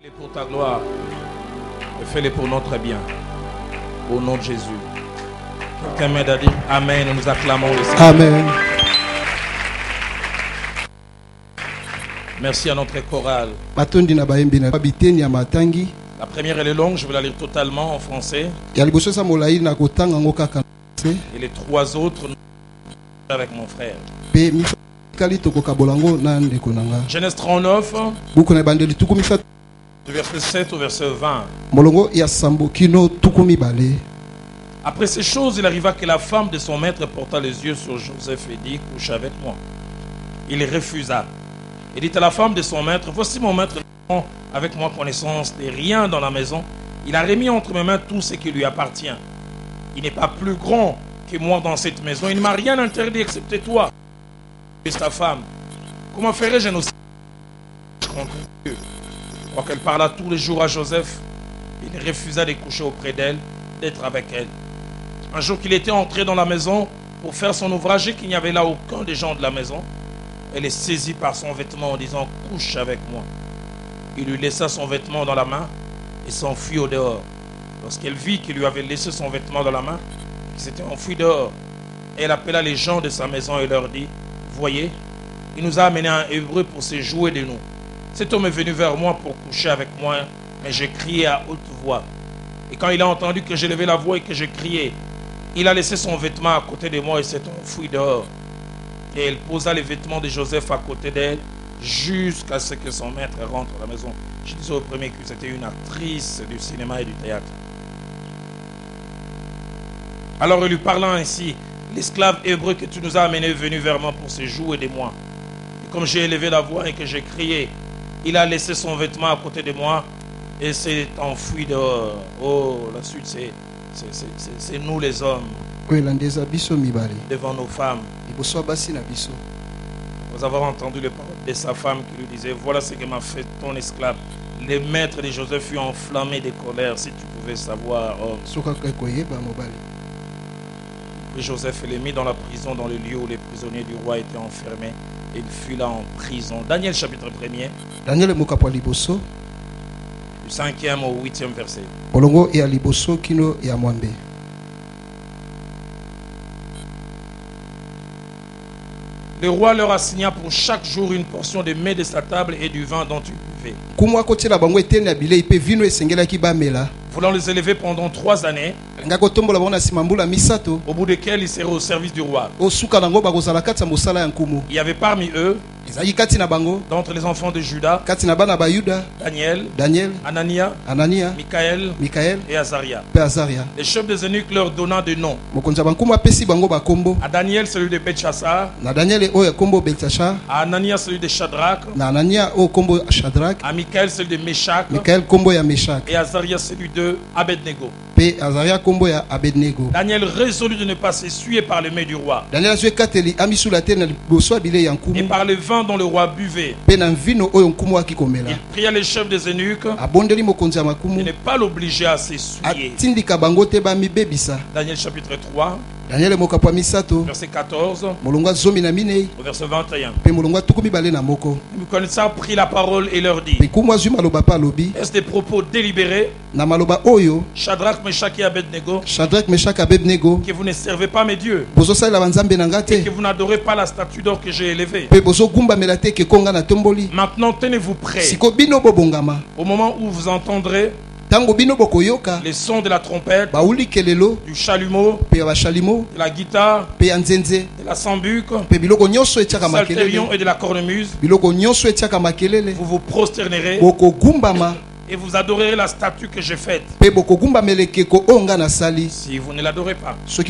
Et pour ta gloire, et fais-les pour notre bien. Au nom de Jésus. Quelqu'un m'aide à dire Amen. Nous acclamons le Seigneur. Amen. Merci à notre chorale. La première elle est longue, je vais la lire totalement en français. Et les 3 autres avec mon frère. Genèse 39, du verset 7 au verset 20. Après ces choses, il arriva que la femme de son maître porta les yeux sur Joseph et dit, couche avec moi. Il refusa. Il dit à la femme de son maître, voici mon maître avec moi connaissance de rien dans la maison. Il a remis entre mes mains tout ce qui lui appartient. Il n'est pas plus grand que moi dans cette maison. Il ne m'a rien interdit excepté toi. Et ta femme, comment ferais-je aussi contre Dieu? Quoiqu'elle parla tous les jours à Joseph, il refusa de coucher auprès d'elle, d'être avec elle. Un jour qu'il était entré dans la maison pour faire son ouvrage et qu'il n'y avait là aucun des gens de la maison, elle est saisie par son vêtement en disant « Couche avec moi ». Il lui laissa son vêtement dans la main et s'enfuit au dehors. Lorsqu'elle vit qu'il lui avait laissé son vêtement dans la main, qu'il s'était enfui dehors, elle appela les gens de sa maison et leur dit « Voyez, il nous a amené un Hébreu pour se jouer de nous. Cet homme est venu vers moi pour coucher avec moi, mais j'ai crié à haute voix. Et quand il a entendu que j'ai levé la voix et que j'ai crié, il a laissé son vêtement à côté de moi et s'est enfui dehors. Et elle posa les vêtements de Joseph à côté d'elle jusqu'à ce que son maître rentre à la maison. Je disais au premier que c'était une actrice du cinéma et du théâtre. Alors il lui parlant ainsi, l'esclave hébreu que tu nous as amené est venu vers moi pour se jouer de moi. Et comme j'ai élevé la voix et que j'ai crié, il a laissé son vêtement à côté de moi et s'est enfui dehors. Oh, la suite c'est nous les hommes devant nos femmes. Vous avez entendu les paroles de sa femme qui lui disait, voilà ce que m'a fait ton esclave. Le maître de Joseph fut enflammé de colère, si tu pouvais savoir. Oh. Puis Joseph les mit dans la prison, dans le lieu où les prisonniers du roi étaient enfermés. Et il fut là en prison. Daniel chapitre 1er. Daniel du 5e au 8e verset. Le roi leur assigna pour chaque jour une portion de mets de sa table et du vin dont ils buvaient. Voulant les élever pendant 3 années, au bout desquelles ils seraient au service du roi. Il y avait parmi eux, d'entre les enfants de Juda, Daniel, Anania, Michaël et Azaria. Les chefs des eunuques leur donnant des noms. À Daniel, celui de Belchassar. À Anania, celui de Shadrach. À Michaël, celui de Meshach. Et Azaria, celui de Abednego. Daniel résolut de ne pas s'essuyer par le mets du roi et par le vin dont le roi buvait. Il pria les chefs des eunuques de ne pas l'obliger à s'essuyer. Daniel chapitre 3, verset 14 au verset 21. Nebuchadnezzar prit la parole et leur dit, est-ce des propos délibérés, Shadrach, Meshach et Abednego, que vous ne servez pas mes dieux et que vous n'adorez pas la statue d'or que j'ai élevée? Maintenant tenez-vous prêts au moment où vous entendrez les sons de la trompette, du chalumeau, de la guitare, de la sambuc, du psalterion et de la cornemuse. Vous vous prosternerez et vous adorerez la statue que j'ai faite. Si vous ne l'adorez pas, vous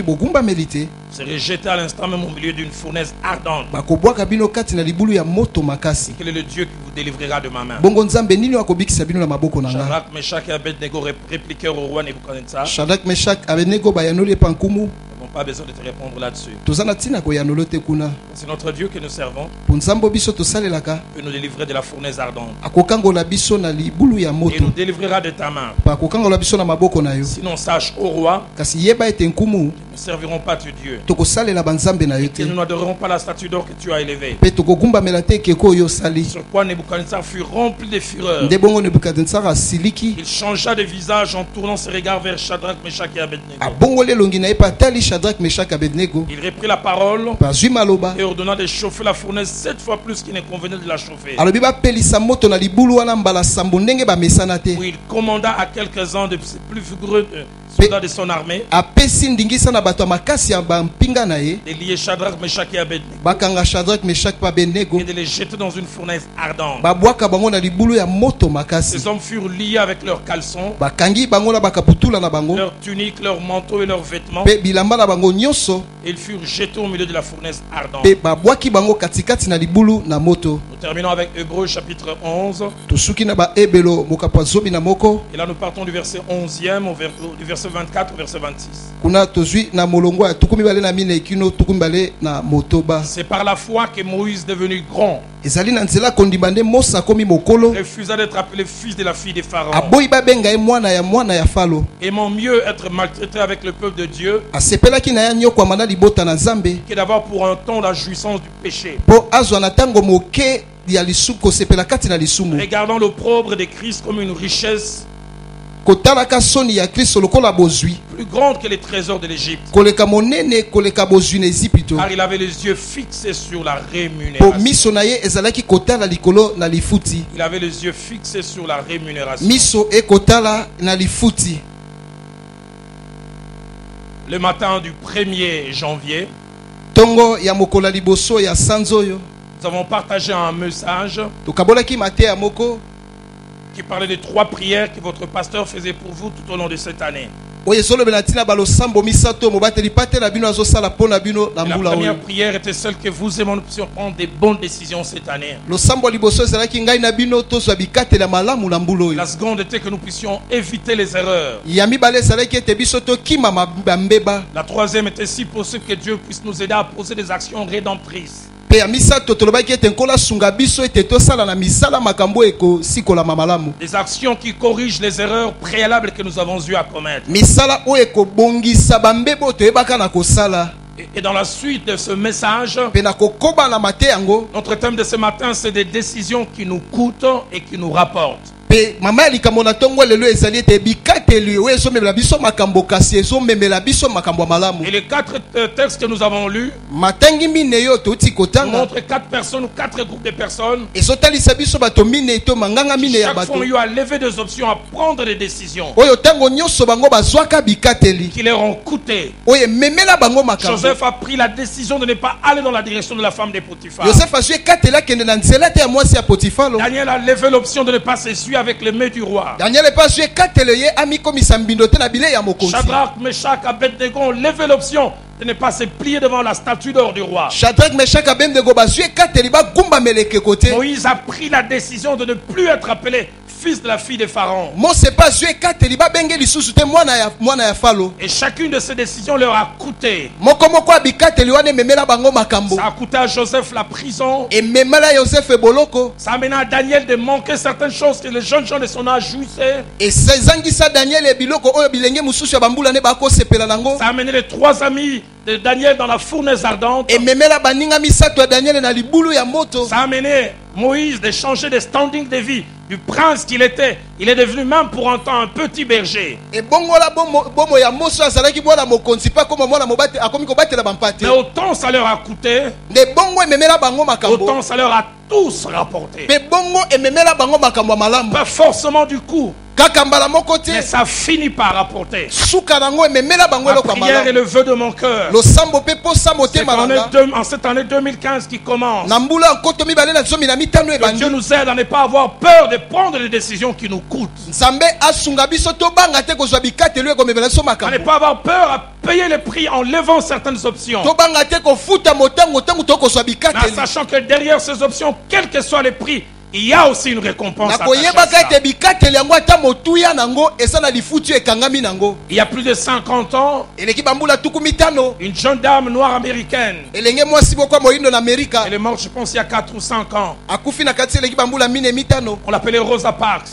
serez jeté à l'instant même au milieu d'une fournaise ardente. Quel est le Dieu qui vous délivrera de ma main? Shadrach, Meshach et Abednego répliquèrent au roi Nebuchadnezzar. Nous n'avons pas besoin de te répondre là-dessus. C'est notre Dieu que nous servons peut nous délivrer de la fournaise ardente et nous délivrera de ta main. Sinon sache, ô roi, ne servirons pas tes dieux. Et nous n'adorerons pas la statue d'or que tu as élevée. Sur quoi Nebuchadnezzar fut rempli de fureur. Il changea de visage en tournant ses regards vers Shadrach, Meshach et Abednego. Il reprit la parole et ordonna de chauffer la fournaise 7 fois plus qu'il ne convenait de la chauffer. Où il commanda à quelques-uns de ses plus vigoureux soldats de son armée de lier Shadrach, Meshach et Abednego et de les jeter dans une fournaise ardente. Ces hommes furent liés avec leurs caleçons, leurs tuniques, leurs manteaux et leurs vêtements. Et ils furent jetés au milieu de la fournaise ardente. Nous terminons avec Hébreux chapitre 11. Et là nous partons du verset 11e du verset 24 au verset 26. C'est par la foi que Moïse, devenu grand, refusa d'être appelé fils de la fille des Pharaons, aimant mieux être maltraité avec le peuple de Dieu que d'avoir pour un temps la jouissance du péché, regardant l'opprobre de Christ comme une richesse plus grande que les trésors de l'Égypte, car il avait les yeux fixés sur la rémunération. Il avait les yeux fixés sur la rémunération. Le matin du 1er janvier, nous avons partagé un message qui parlait de 3 prières que votre pasteur faisait pour vous tout au long de cette année. La première prière était celle que vous et moi nous puissions prendre des bonnes décisions cette année. La seconde était que nous puissions éviter les erreurs. La troisième était si possible que Dieu puisse nous aider à poser des actions rédemptrices. Des actions qui corrigent les erreurs préalables que nous avons eu à commettre. Et dans la suite de ce message, notre thème de ce matin, c'est des décisions qui nous coûtent et qui nous rapportent. Et les 4 textes que nous avons lus montrent 4 personnes ou 4 groupes de personnes qui chaque fois ont eu à lever des options, à prendre des décisions qui leur ont coûté. Joseph a pris la décision de ne pas aller dans la direction de la femme de Potiphar. Daniel a levé l'option de ne pas s'essuyer avec les mains du roi. Shadrach, Meshach, Abednego ont levé l'option de ne pas se plier devant la statue d'or du roi. Moïse a pris la décision de ne plus être appelé fils de la fille de Pharaon. Et chacune de ces décisions leur a coûté. Ça a coûté à Joseph la prison. Ça a amené à Daniel de manquer certaines choses que les jeunes gens de son âge jouissaient. Ça a amené les 3 amis de Daniel dans la fournaise ardente. Ça a amené Moïse de changer de standing de vie. Du prince qu'il était, il est devenu même pour un temps un petit berger. Mais autant ça leur a coûté, autant ça leur a tous rapporté. Pas forcément du coup, mais ça finit par rapporter. La prière et le vœu de mon cœur, en cette année 2015 qui commence, que Dieu nous aide à ne pas avoir peur de prendre les décisions qui nous coûtent, à ne pas avoir peur à payer le prix en levant certaines options, mais en sachant que derrière ces options, quel que soit le prix, il y a aussi une récompense. Il y a plus de 50 ans, une jeune dame noire américaine, elle est morte, je pense, il y a 4 ou 5 ans. On l'appelait Rosa Parks.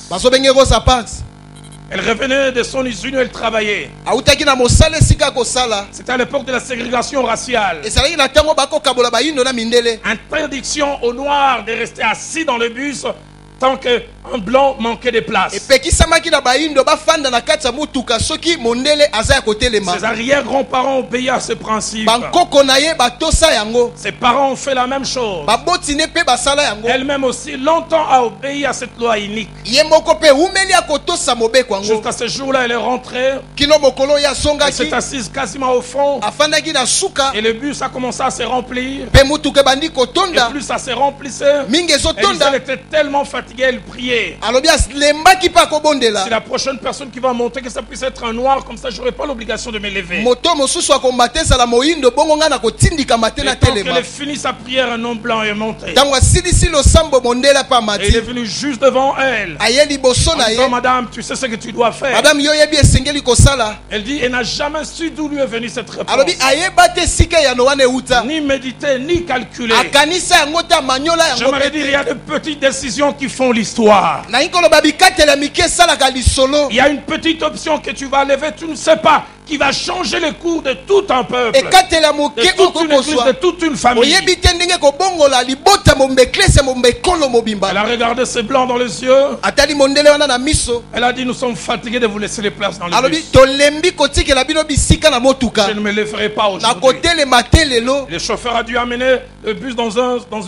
Elle revenait de son usine où elle travaillait. autaki na mosala esika kosala C'était à l'époque de la ségrégation raciale. ezalaki na ntango bakokabola bayindo na mindele Interdiction aux Noirs de rester assis dans le bus tant qu'un blanc manquait de place. epekisamaki na bayindo bafanda na kati ya mutuka soki mondele aza ya kotelema Ses arrière-grands-parents obéillaient à ce principe. bankoko na ye batosa yango Ses parents ont fait la même chose. baboti ne mpe basala yango Elle-même aussi longtemps a obéi à cette loi inique. ye moko mpe umeli akotosa mobeko yango Jusqu'à ce jour-là, elle est rentrée. kino mokolo ye Elle s'est asongaki assise quasiment au fond. afandaki na suka Et le bus a commencé à se remplir. mpe mutuka ebandi Et kotonda plus ça se remplissait. mingi Elle disait, elle ezotonda était tellement fatiguée, elle priait. alobi alembaki mpe Si akobondela la prochaine personne qui va monter, que ça puisse être un noir, comme ça, j'aurais pas l'obligation de me lever. moto mosusu akomata ezala moyindo bongo ngai nakotindikama te Et na tant qu'elle telema a fini sa prière, un homme blanc est monté. ntango asilisi losambo mondele mpe Et il est amati venu juste devant elle. aye liboso En na disant, ye madame, tu sais ce que tu dois faire. madame yo oyebi esengeli kosala Elle dit, elle n'a jamais su d'où lui est venue cette réponse. alobi ayeba te esika yano wana euta Ni méditer, ni calculer. akanisa yango te amanyola yango J'aimerais dire, il y a de petites décisions qui font l'histoire. nayi koloba bikatela mike esalaka lisolo Il y a une petite option que tu vas lever, tu ne sais pas, qui va changer le cours de tout un peuple, ekatela de moke toute une église, de okokozwa toute une famille. oyebi te ndenge kobongola libota momba eklese momba ekolo Elle mobimba a regardé ses blancs dans les yeux. atali mondele wana na miso Elle a dit, nous sommes fatigués de vous laisser les places dans le alobi bus. tolembi kotikela bino bisika na motuka Je ne me lèverai pas aujourd'hui. nakotelema te lelo Le chauffeur a dû amener le bus dans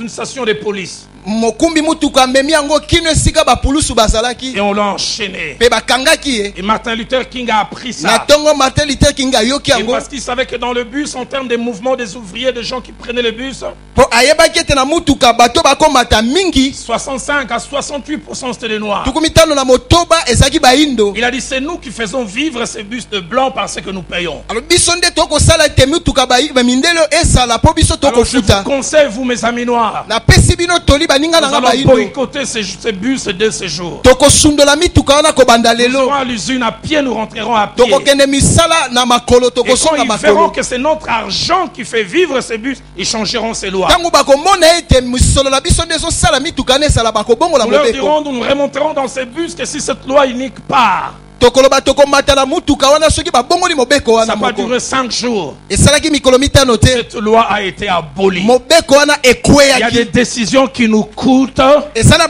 une station de police. mokumbi mutuka amemi yango kino esika bapulusu bazalaki Et on l'a enchaîné. mpe bakangaki ye Et Martin Luther King a appris na ça. ntongo martin luther king ayoki Et yango parce qu'il savait que dans le bus, en termes de mouvement des ouvriers, des gens qui prenaient le bus, mpo ayebaki ete na mutuka bato bakomata mingi 65 à 68% c'était des noirs. tukumi tano na motoba ezalaki bayindo Il a dit, c'est nous qui faisons vivre ces bus de blancs parce que nous payons. alo biso nde tokosala ete mituka bamindele esala mpo biso Alors je vous tokofuta conseille, vous mes amis noirs, napesi bino toli baninga nous nanga allons bayindo boycotter ces bus dès ce jour. tokosundola mituka wana kobanda Nous serons lelo à l'usine à pied, nous rentrerons à pied. tokokende misala na makolo Et quand tokosonga ils verront makolo que c'est notre argent qui fait vivre ces bus, ils changeront ces lois. ntango bakomona ete misolo na biso nde ezosala mituka na esala bakobongola Nous leur mobeko dirons, nous nous remonterons dans ces bus que si cette loi unique part, tokoloba tokomata na mutuka wana soki babongoli mobeko wana ça va moko durer 5 jours. esalaki mikolo mitano te Cette loi a été abolie. mobeko wana Il y a des ekweyaki décisions qui nous coûtent, esala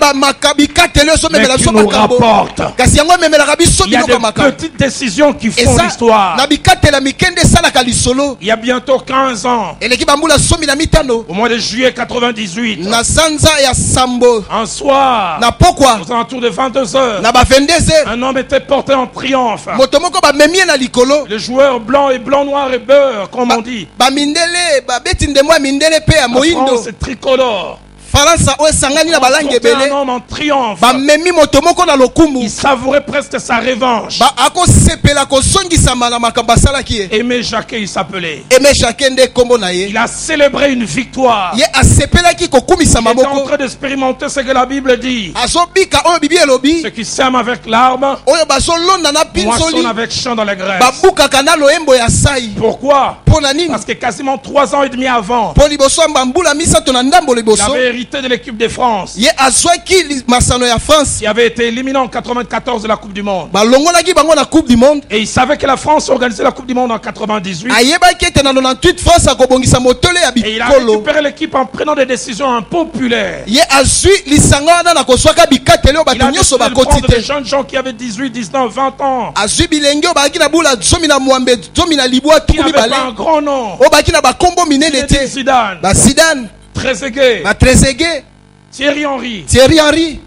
bikatelo mais esomemela qui biso nous makambo rapportent. kasi yango ememelaka biso Il y a biloko des makambo petites décisions qui font eza l'histoire. na bikatela mike nde esalaka lisolo Il y a bientôt 15 ans, eleki bambula somi na mitano au mois de juillet 98, na sanza ya sambo un soir, na pokwa aux alentours de 22 heures, na ba 22h un homme était porté en triomphe. moto moko bamemi ye na likolo Les joueurs blancs et blanc, noir et beurre, comme on dit. bamindele babeti ndembo ya mindele mpe ya En moyindo France, c'est tricolore. faransa oyo esangani na balangi Porter un ebele homme en triomphe. bamemi moto moko na lokumu Il savourait presque sa revanche. akosepela kozongisama na makambo asalaki ye Aimé Jacquet, il s'appelait. eme jake nde nkombo na ye Il a célébré une victoire. ye asepelaki kokumisama Il est en moko train d'expérimenter ce que la Bible dit. azobika oyo bibi elobi Ceux qui sèment avec l'arme, oyo bazolonda na moissonnent pinzoli avec chant dans la graisse. babukaka na loyembo ya sai Pourquoi? mpo na nini Parce que quasiment 3 ans et demi avant, mpo liboso ya mbambula misato na ndambo il liboso avait hérité de l'équipe de France, ye azwaki masano ya france qui avait été éliminé en 94 de la Coupe du Monde. balongolaki bango na coupe du monde Et il savait que la France organisait la Coupe du Monde en 98. ayebaki ete na 98 france akobongisa motole ya Et il a bikolo récupéré l'équipe en prenant des décisions impopulaires. ye azwi lisanga wana na kozwaka bikateli oyo Il a bato nyonso décidé de bakoti prendre des te jeunes gens qui avaient 18, 19, 20 ans, azwi bilenge oyo bazalaki na bula zomi na mwambe zomi na libwa qui tuku n'avaient mibale pas un grand nom. oyo bazalaki na bakombo minene Zinedine te Zidane, basidane Trezeguet, batrezege Thierry Henry. thierry henry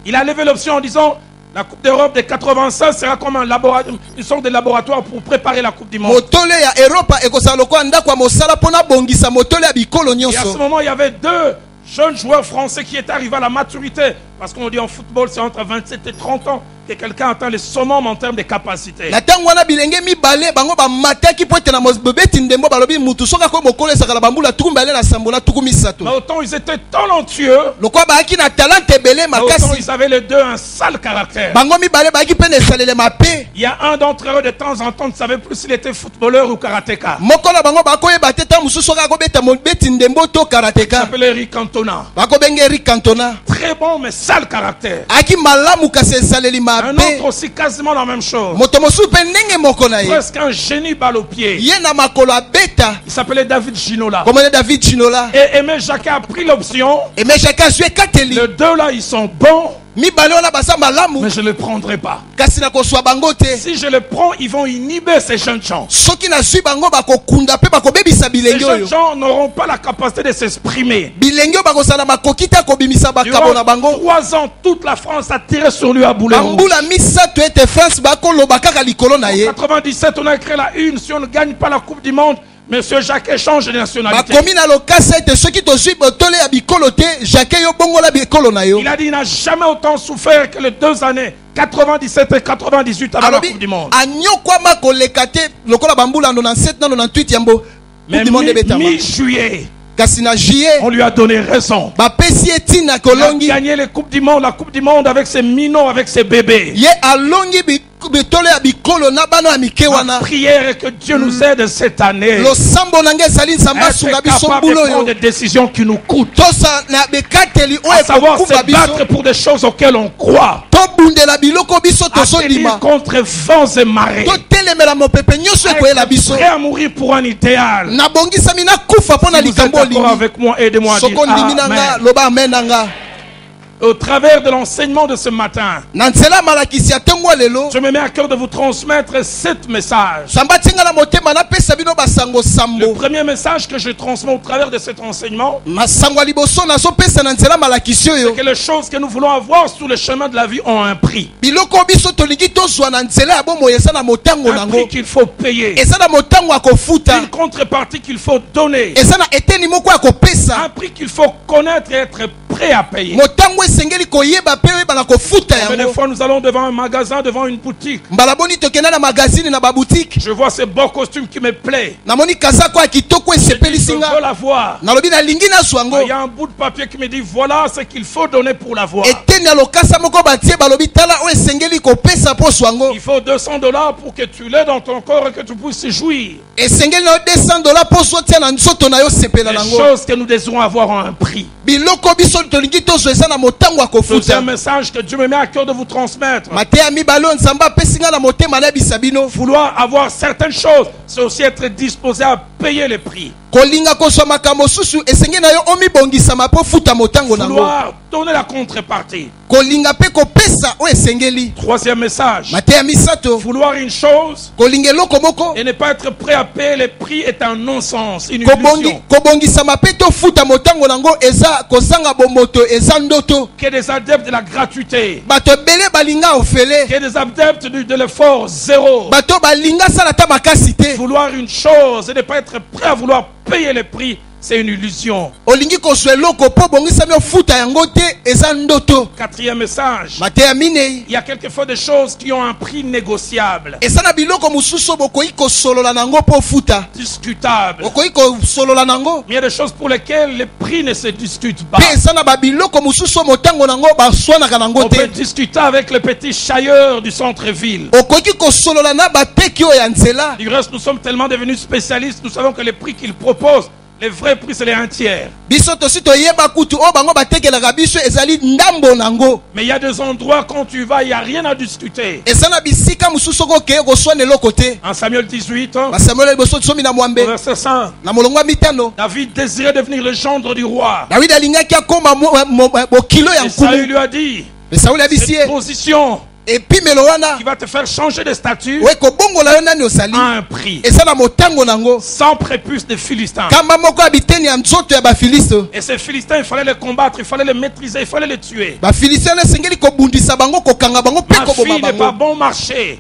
Il a levé l'option en disant la Coupe d'Europe de 96 sera comme une sorte de laboratoire pour préparer la Coupe du Monde. motole ya eropa ekozala lokola ndako ya mosala mpona bongisa motole ya bikolo Et à ce nyonso moment, il y avait 2 jeunes joueurs français qui étaient arrivés à la maturité. Parce qu'on dit en football, c'est entre 27 et 30 ans que quelqu'un atteint le summum en termes de capacité. na ntango wana bilenge mibale bango bamataki mpo ete na bobeti ndembo balobi mutu soki akoki bokolo esakala bambula tuku mibale na sambo na tuku misato Mais autant ils étaient talentueux, lokola bayaki na talente ebele mais autant makasi ils avaient les deux un sale caractère. bango mibale bayaki mpe na esalele mabe Il y a un d'entre eux, de temps en temps, ne savait plus s'il était footballeur ou karatéka. moko na bango bakoyeba te ntango mosusu soki akobeta mobeti ndembo to Il karateka s'appelait Eric Cantona. bakobenga eric cantona Très bon, mais sale caractère. aki malamu kasi esaleli Un autre aussi quasiment la même chose. moto mosusu pe ndenge moko na ye Presque un génie balle au pied. ye na makolo abeta Il s'appelait David Ginola. komone David Chinola Et Aimé Jacquet a pris l'option. et mais chacun suit kateli Les deux là, ils sont bons, mibale wana baza malamu mais je ne les prendrai pas. kasi na kozwa bango te Si je les prends, ils vont inhiber ces jeunes gens. soki na sui bango bakokunda pe bakobebisa Ces bilenge jeunes oyo gens n'auront pas la capacité de s'exprimer. bilenge oyo bakozala makoki te akobimisa bakabo na Durant bango 3 ans, toute la France a tiré sur lui à boulet rouge. bambula misato ete France bakoloba kaka likolo na ye En 97, on a créé la une. Si on ne gagne pas la Coupe du Monde, Monsieur Jacquet change de nationalité. bakomi na lokasa ete soki tozwi botole ya bikolo te Jacquet yo bongola bikolo na yo Il a dit qu'il n'a jamais autant souffert que les 2 années, 97 et 98 avant la alobi Coupe du Monde. anyokwama koleka te lokola bambula 97 na 98 yambo Mais Coupe du monde ebetama mi-juillet, kasi na juillet on lui a donné raison. bapesi ye ntina Il a kolongi gagné la Coupe du Monde avec ses minots, avec ses bébés. ye alongi bitolo ya bikolo na bana ya mike Ma wana prière est que Dieu nous aide cette année. losambo na ngai ezali nzambe Être asunga biso capable de mbula prendre oyo des décisions qui nous coûtent. tosa na bekateli oyo À savoir se ekokumba biso battre pour des choses auxquelles on croit. tobundela biloko biso À tenir tozondima contre vents et marées. totelemela mopepe nyonso ekoyela Être biso prêt à mourir pour un idéal. nabongisami nakufa mpo na Si vous êtes likambo d'accord olingi avec moi, aidez-moi à dire soko ndimi na nga Amen. loba amen na nga Au travers de l'enseignement de ce matin, na nzela malakisi ya ntongo ya lelo je me mets à cœur de vous transmettre 7 messages. samba tinga na motema napesa bino basango Le sambo premier message que je transmets au travers de cet enseignement, masango ya liboso nazopesa na nzela malakisi oyo c'est que les choses que nous voulons avoir sur le chemin de la vie ont un prix. biloko biso tolingi tozwa na nzela ya bomoi eza na motango Un nango prix qu'il faut payer. eza na motango ya kofuta Une contrepartie qu'il faut donner. eza na eteni moko ya kopesa Un prix qu'il faut connaître et être prêt à payer. motango esengeli koyeba mpe oyeba na kofuta Mais des yango fois, nous allons devant un magasin, devant une boutique. mbala boni tokenda na magazine na baboutique Je vois ces beaux costumes qui me plaisent. namoni kazako ya kitoko Je esepelisi veux nga l'avoir. nalobi nalingi nazwa yango Il y a un bout de papier qui me dit voilà ce qu'il faut donner pour l'avoir. eteni ya lokasa moko batie balobi tala oyo esengeli kopesa mpo zwa yango Il faut $200 pour que tu l'aies dans ton corps et que tu puisses jouir. esengeli na yo $200 mpo zotia na nzoto na yo sepela Les nango choses que nous désirons avoir ont un prix. biloko biso tolingi tozwa eza na motango ya C'est kofuta un message que Dieu me met à cœur de vous transmettre. mateya mibale oyo nzambe apesi nga na motema nayebisa bino Vouloir avoir certaines choses, c'est aussi être disposé à payer les prix. kolinga kozwa makambo mosusu esengeli na yo omibongisama mpo futa motango nango Vouloir donner la contrepartie. kolinga mpe kopesa oyo esengeli Troisième message. mateya misato Vouloir une chose kolinga eloko moko et ne pas être prêt à payer les prix est un non-sens, une Kobongi- illusion. kobongisama mpe tofuta motango nango eza kozanga bomoto eza ndoto Que des adeptes de la gratuité, bato ebele balinga ofele que des adeptes de l'effort zéro. bato balinga sala ta makasi te Vouloir une chose et ne pas être prêt à vouloir payer les prix, c'est une illusion. olingi kozwa eloko mpo obongisami ofuta yango te eza ndoto Quatrième message. mateya minei Il y a quelquefois des choses qui ont un prix négociable, eza na biloko mosusu oyo bokoki kosolola nango mpo ofuta discutable. okoki kosolola nango Mais il y a des choses pour lesquelles les prix ne se discutent pas. mpe eza na babiloko mosusu oyo motango nango baswanaka nango On peut te discuter avec les petits chailleurs du centre-ville. okoki kosolola na bateki oyo ya nzela Du reste, nous sommes tellement devenus spécialistes, nous savons que les prix qu'ils proposent, les vrais prix, c'est les 1/3. biso tosi toyeba kutu oyo bango batekelaka biso ezali ndambo nango Mais il y a des endroits, quand tu vas, il n'y a rien à discuter. eza na bisika mosusu oko okeye koswana eloko te En Samuel 18, basamuel liboso tosomi na au mwambe verset 5, na molongo ya mitano David désirait devenir le gendre du roi. dawidi alingaki akoma bokilo ya Et Saül nkumu lui a dit, mpe sauli abisi cette ye position epimelo wana qui va te faire changer de statut oyo ekobongola yo nani ozali a un prix. eza na motango nango Sans prépuce des Philistins. kamba moko ya biteni ya nzoto ya bafilisto Et ces Philistins, il fallait les combattre, il fallait les maîtriser, il fallait les tuer. bafilisto wana esengeli kobundisa bango kokanga bango mpe Ma koboma fille n'est pas bango bon marché.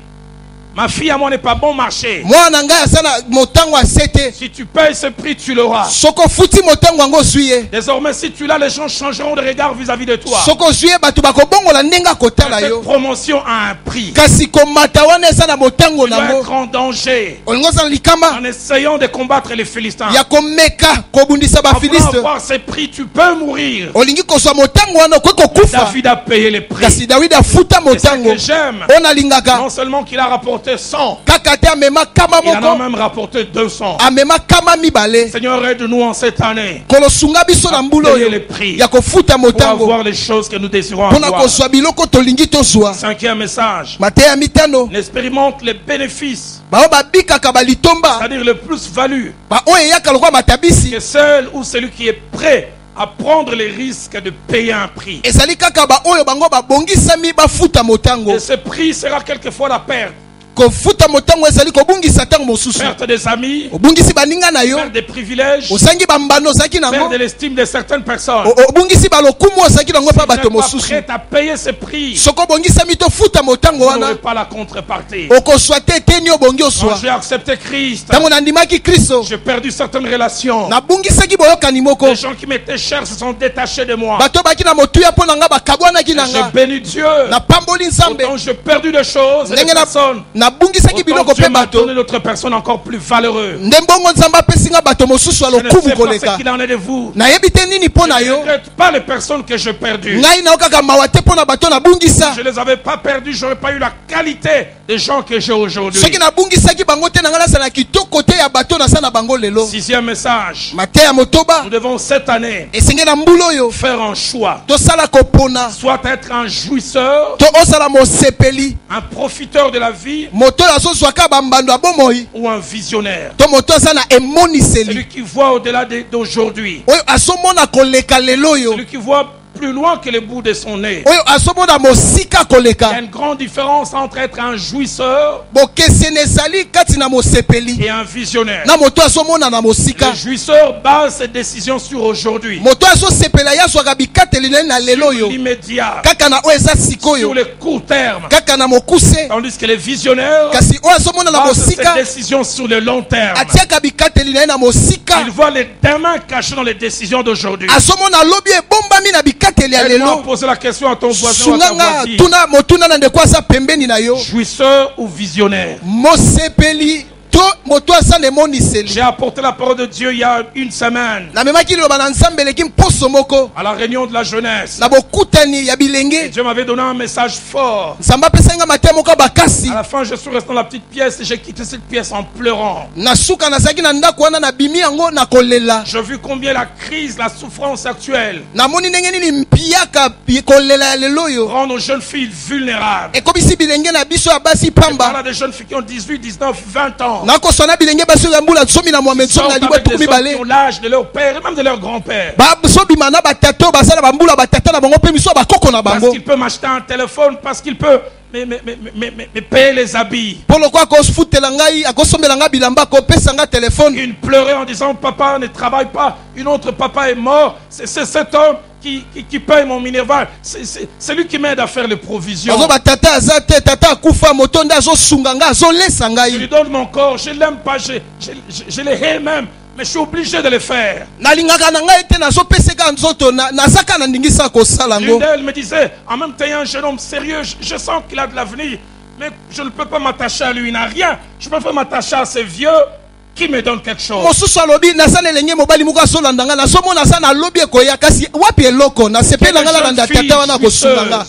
Ma fille à moi n'est pas bon marché. mwana ngai aza na motango ase te Si tu payes ce prix, tu l'auras. soki ofuti motango yango ozwi ye Désormais, si tu l'as, les gens changeront de regard vis-à-vis de toi. soki ozwi ye bato bakobongola ndenge akotala Cette yo promotion a un prix. kasi komata wana eza na motango Tu dois nango être en danger olingi ozala likama en essayant de combattre les Philistins. ya komeka kobundisa En voulant bafilisto avoir ces prix, tu peux mourir. olingi kozwa motango wana okoki kokufa David a payé les prix. kasi dawidi afuta Et ce motango que j'aime, oyo nalingaka non seulement qu'il a rapporté rapporté 100. Kakate amema kama Il en a moko. même rapporté 200. Amema kama mibale. Seigneur, aide-nous en cette année. Kolosunga biso na mbulo Payer yo. les prix. Ya kofuta Pour motango. avoir les choses que nous désirons Pona avoir. kozwa biloko tolingi tozwa. Cinquième message. Mateya mitano. On expérimente les bénéfices, Bao babikaka balitomba. c'est-à-dire le plus-value, Ba oyo yaka lokwa matabisi. que celle ou celui qui est prêt à prendre les risques de payer un prix. Ezali kaka ba oyo bango babongisami bafuta motango. Et ce prix sera quelquefois la perte. Kofuta motango ezali kobungisa tango mosusu. Perte des amis, Obungisi baninga na yo. perte des privilèges, Osangi bambano zaki nango. perte de l'estime de certaines personnes. Obungisi balokumu osaki nango pa Vous bato n'êtes pas mosusu. prêt à payer ce prix. Soko bongisami tofuta motango Vous wana. n'aurez pas la contrepartie. Okoswa te teni obongi Quand oswa. j'ai accepté Christ, Tango nandimaki Kristo. j'ai perdu certaines relations. Nabungisaki boyokani moko. Les gens qui m'étaient chers se sont détachés de moi. Bato baki na motuya mpo nanga bakabwanaki Et nanga. j'ai béni Dieu. Napamboli nzambe. Autant j'ai perdu des choses et des Ndenge personnes. nabungisaki Autant biloko Dieu pe m'a bato. donné d'autres personnes encore plus valeureuses. Ndembongo nzambe apesinga bato mosusu Je ne alokumu sais pas koleka. ce qu'il en est de vous. Nayebi te nini mpo na Je ne yo. regrette pas les personnes que j'ai perdues. Ngai nao kaka mawa te mpo na bato nabungisa. Je ne les avais pas perdues, j'aurais pas eu la qualité des gens que j'ai aujourd'hui. Soki nabungisaki bango te nanga nasala kitoko te ya bato nasa na bango lelo. Sixième message. Mateya motoba. Nous devons cette année Esenge na mbula oyo. faire un choix. Tosala kopona. Soit être un jouisseur, To osala mosepeli. un profiteur de la vie Moto azozwaka bambando ya bomoi. ou un visionnaire. To moto aza na emoniseli. Celui qui voit au-delà d'aujourd'hui. Oyo azomona koleka lelo oyo. Celui qui voit plus loin que le bout de son nez. Oyo azomona mosika Il y a koleka. une grande différence entre être un jouisseur Bokeseni ezali kati na mosepeli. et un visionnaire. Na moto azomona na mosika. Le jouisseur base ses décisions sur aujourd'hui, Moto azosepela ye azwaka bikateli na ye na lelo oyo. l'immédiat, Kaka na oyo eza sur sikoyo. le court terme. Kaka na mokuse. Tandis que les visionnaires Kasi oyo azomona na basent ses mosika. décisions sur le long terme. Atiaka bikateli na ye na mosika. Il voit les demain cachés dans les décisions d'aujourd'hui. Azomona lobi ebombami na bikateli ya Aide-moi à lelo. poser la question à ton voisin ou à ta Sunganga voisine. tuna motuna na ndeko aza pembeni na yo. Jouisseur ou visionnaire? Mosepeli to moto aza na emoniseli. J'ai apporté la parole de Dieu il y a une semaine Namemaki liloba na nzambe eleki mposo moko. à la réunion de la jeunesse. Na bokutani ya Et bilenge. Dieu m'avait donné un message fort. Nzambe apesanga mateya moko ya bakasi. À la fin, je suis resté dans la petite pièce et j'ai quitté cette pièce en pleurant. Na suka nazalaki na ndako wana na bimi yango na kolela. J'ai vu combien la crise, la souffrance actuelle Namoni ndenge nini mpiaka kolela ya lelo oyo. rend nos jeunes filles vulnérables. Ekobisi bilenge na biso ya basi Je parle pamba. à des jeunes filles qui ont 18, 19, 20 ans. Nakosana bilenge basi ya mbula somi na Mohamed somi na Sortent libo avec tuku des hommes qui mibale. ont l'âge de leur père et même de leur grand-père. Sobima na batata basala bambula batata na bango pe miso bakoko na Parce bango. qu'il peut m'acheter un téléphone, parce qu'il peut me payer les habits. Polo kwa akosfutela ngai akosombela ngai bilamba akopesa ngai telefone. Une pleurait en disant papa ne travaille pas, une autre papa est mort. C'est cet homme qui paye mon minerval. C'est lui qui m'aide à faire les provisions. Azo batata azate tata akufa moto nda azosunga ngai azolesa Je lui ngai. donne mon corps, je l'aime pas, je les hais même, mais je suis obligé de le faire. Nalingaka na ngai te nazopeseka nzoto nazaka na ndingisa kosala L'une ngo. d'elles me disait, en même temps, il y a un jeune homme sérieux, je sens qu'il a de l'avenir, mais je ne peux pas m'attacher à lui, il n'a rien. Je peux pas m'attacher à ces vieux qui me donnent quelque chose. Mosusu alobi nasana elenge mobali moko azolanda ngai nazomona aza na lobi ekoya kasi wapi eloko nasepela ngai nalanda tata wana kosunga ngai.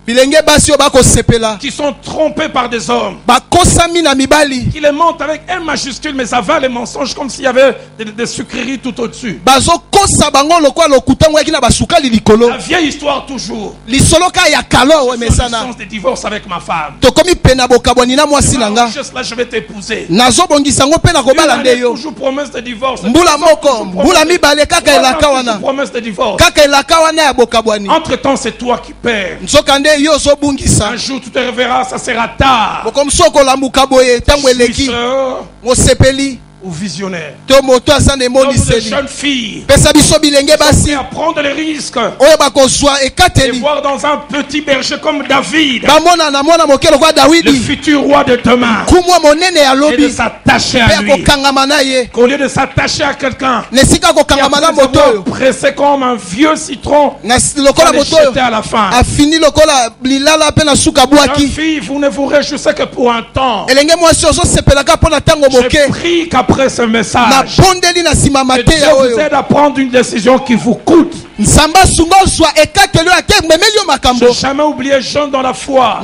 Bilenge basi oyo bakosepela Qui sont trompés par des hommes, bakosami na mibali qui les mentent avec M majuscule, mais avalent les mensonges comme s'il y avait des sucreries tout au-dessus. bazokosa bango lokola lokuta ngo yaki na basukali likolo. La vieille histoire toujours. Lisolo ka ya kalo oyo Le mesana. sens des divorces avec ma femme. Tokomi pena bokabwani na mwasi na nga. Juste là, je vais t'épouser. Nazobongisa ngo pe na Une kobala année, nde yo. toujours promesse de divorce. Mbula moko, Toujours mbula promesse de- mibale kaka elaka wana. Toujours promesse de divorce. Kaka elaka wana ya bokabwani. Entre-temps, c'est toi qui perds. Nzoka nde yo ozobungisa. Un jour, tu te réveilleras, ça sera tard. Bokomsoko lamuka boye tango eleki. Jouisseur Mosepeli ou visionnaire. to moto aza na Comme des emoniseli. jeunes filles. Pesa biso bilenge basi Et à prendre les risques. oyo bakozwa Et ekateli. voir dans un petit berger comme David, Bamona na mwana moke lokwa le Dawidi. futur roi de demain. Kumwa monene ya Et de lobi. s'attacher à Pe lui. akokangama na ye. Qu'au lieu de s'attacher à quelqu'un, Nesika qui akokangama na après moto avoir oyo. pressé comme un vieux citron, Na va lokola les moto jeter oyo. à la fin. Afini lokola lilala pe na suka Jeune bwaki. fille, vous ne vous réjouissez que pour un temps. Elenge mwasi ozosepelaka mpo na ntango J'ai moke. pris qu'à après ce message. Que Dieu vous aide à prendre une décision qui vous coûte. Je n'ai jamais oublié Jean dans la foi.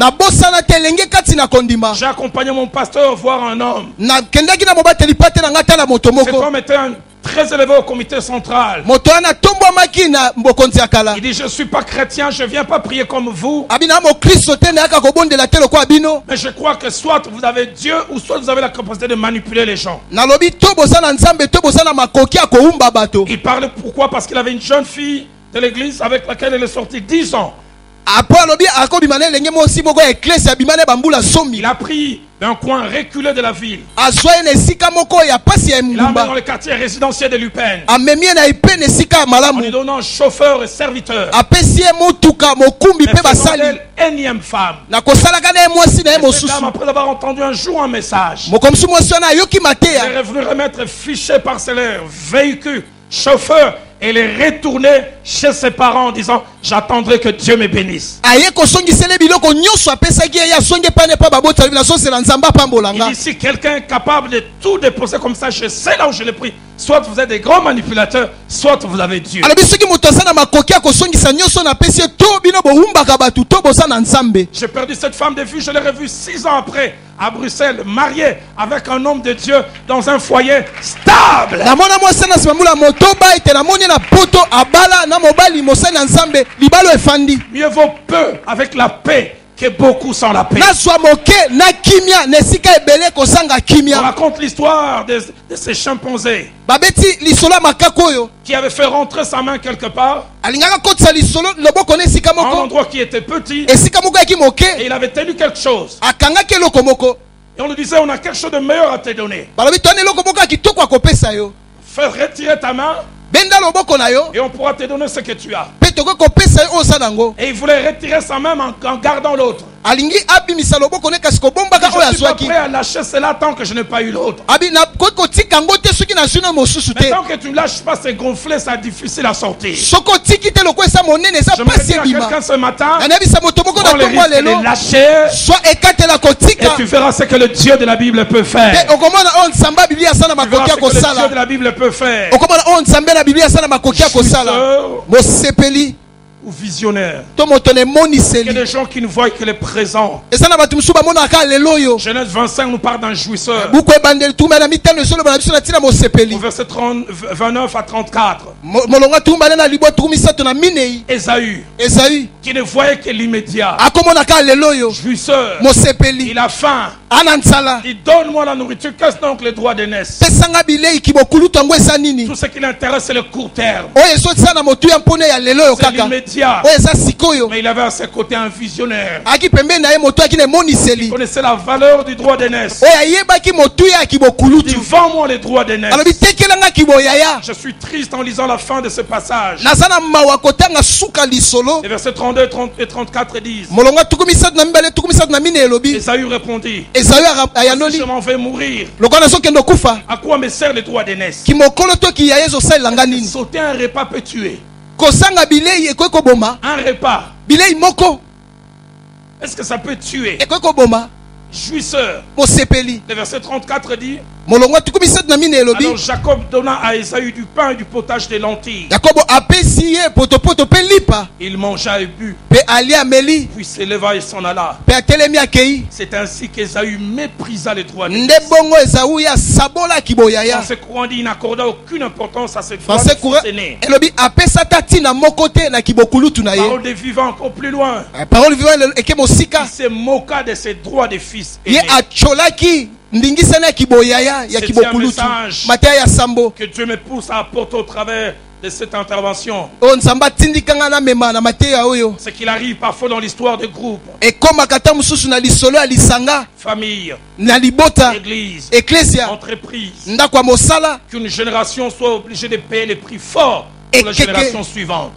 J'ai accompagné mon pasteur voir un homme. Cet homme était très élevé au comité central. Il dit, je ne suis pas chrétien, je ne viens pas prier comme vous. Mais je crois que soit vous avez Dieu ou soit vous avez la capacité de manipuler les gens. Il parlait pourquoi? Parce qu'il avait une jeune fille de l'église avec laquelle il est sorti 10 ans. Il a pris d'un coin reculé de la ville. Il a amené dans le quartier résidentiel de Lupin. En lui donnant chauffeur et serviteur. Énième femme. Cette dame, après avoir entendu un jour un message, elle est revenue remettre fichier parcellaire, véhicule, chauffeur. Et il est retourné chez ses parents en disant, j'attendrai que Dieu me bénisse. Il dit, si quelqu'un est capable de tout déposer comme ça, je sais là où je l'ai pris. Soit vous êtes des grands manipulateurs, soit vous avez Dieu. J'ai perdu cette femme de vue, je l'ai revue 6 ans après, à Bruxelles, mariée avec un homme de Dieu dans un foyer stable. Mieux vaut peu avec la paix que beaucoup sans la paix. On raconte l'histoire de ces chimpanzés qui avait fait rentrer sa main quelque part, un endroit qui était petit, et il avait tenu quelque chose. Et on lui disait, on a quelque chose de meilleur à te donner. Fais retirer ta main et on pourra te donner ce que tu as. Et il voulait retirer sa main en gardant l'autre. Je ne suis pas prêt à lâcher cela tant que je n'ai pas eu l'autre. Mais tant que tu ne lâches pas, c'est gonflé, c'est difficile à sortir. Je me dis à quelqu'un ce matin, prends le risque de lâcher et tu verras ce que le Dieu de la Bible peut faire. Tu verras ce que le Dieu de la Bible peut faire. Jouisseur ou visionnaire. Il y a des gens qui ne voient que le présent. Genèse 25 nous parle d'un jouisseur. Au verset 29 à 34. Ésaü, qui ne voyait que l'immédiat. Jouisseur, il a faim. Il donne-moi la nourriture. Qu'est-ce donc le droit d'aînesse? Tout ce qui l'intéresse, c'est le court terme. C'est l'immédiat. Mais il avait à ses côtés un visionnaire. Il connaissait la valeur du droit d'aînesse. Il dit, vends-moi les droits d'aînesse. Je suis triste en lisant la fin de ce passage. Les versets 32 et 34 disent, Ésaü répondit, si je m'en vais mourir, à quoi me sert les droits d'aînesse? Sauter un repas peut tuer. Un repas. Est-ce que ça peut tuer? Jouisseur. Le verset 34 dit, alors Jacob donna à Ésaü du pain et du potage de lentilles. Il mangea et but, puis s'éleva et s'en alla. C'est ainsi qu'Ésaü méprisa les droits d'aînesse. Dans ce courant dit, il n'accorda aucune importance à cette droit de fils aîné. Parole des vivants encore plus loin. Il se moqua de ses droits de fils aîné. C'est un message que Dieu me pousse à apporter au travers de cette intervention. C'est qu'il arrive parfois dans l'histoire de groupe, famille, église, entreprise, qu'une génération soit obligée de payer les prix forts pour la génération suivante.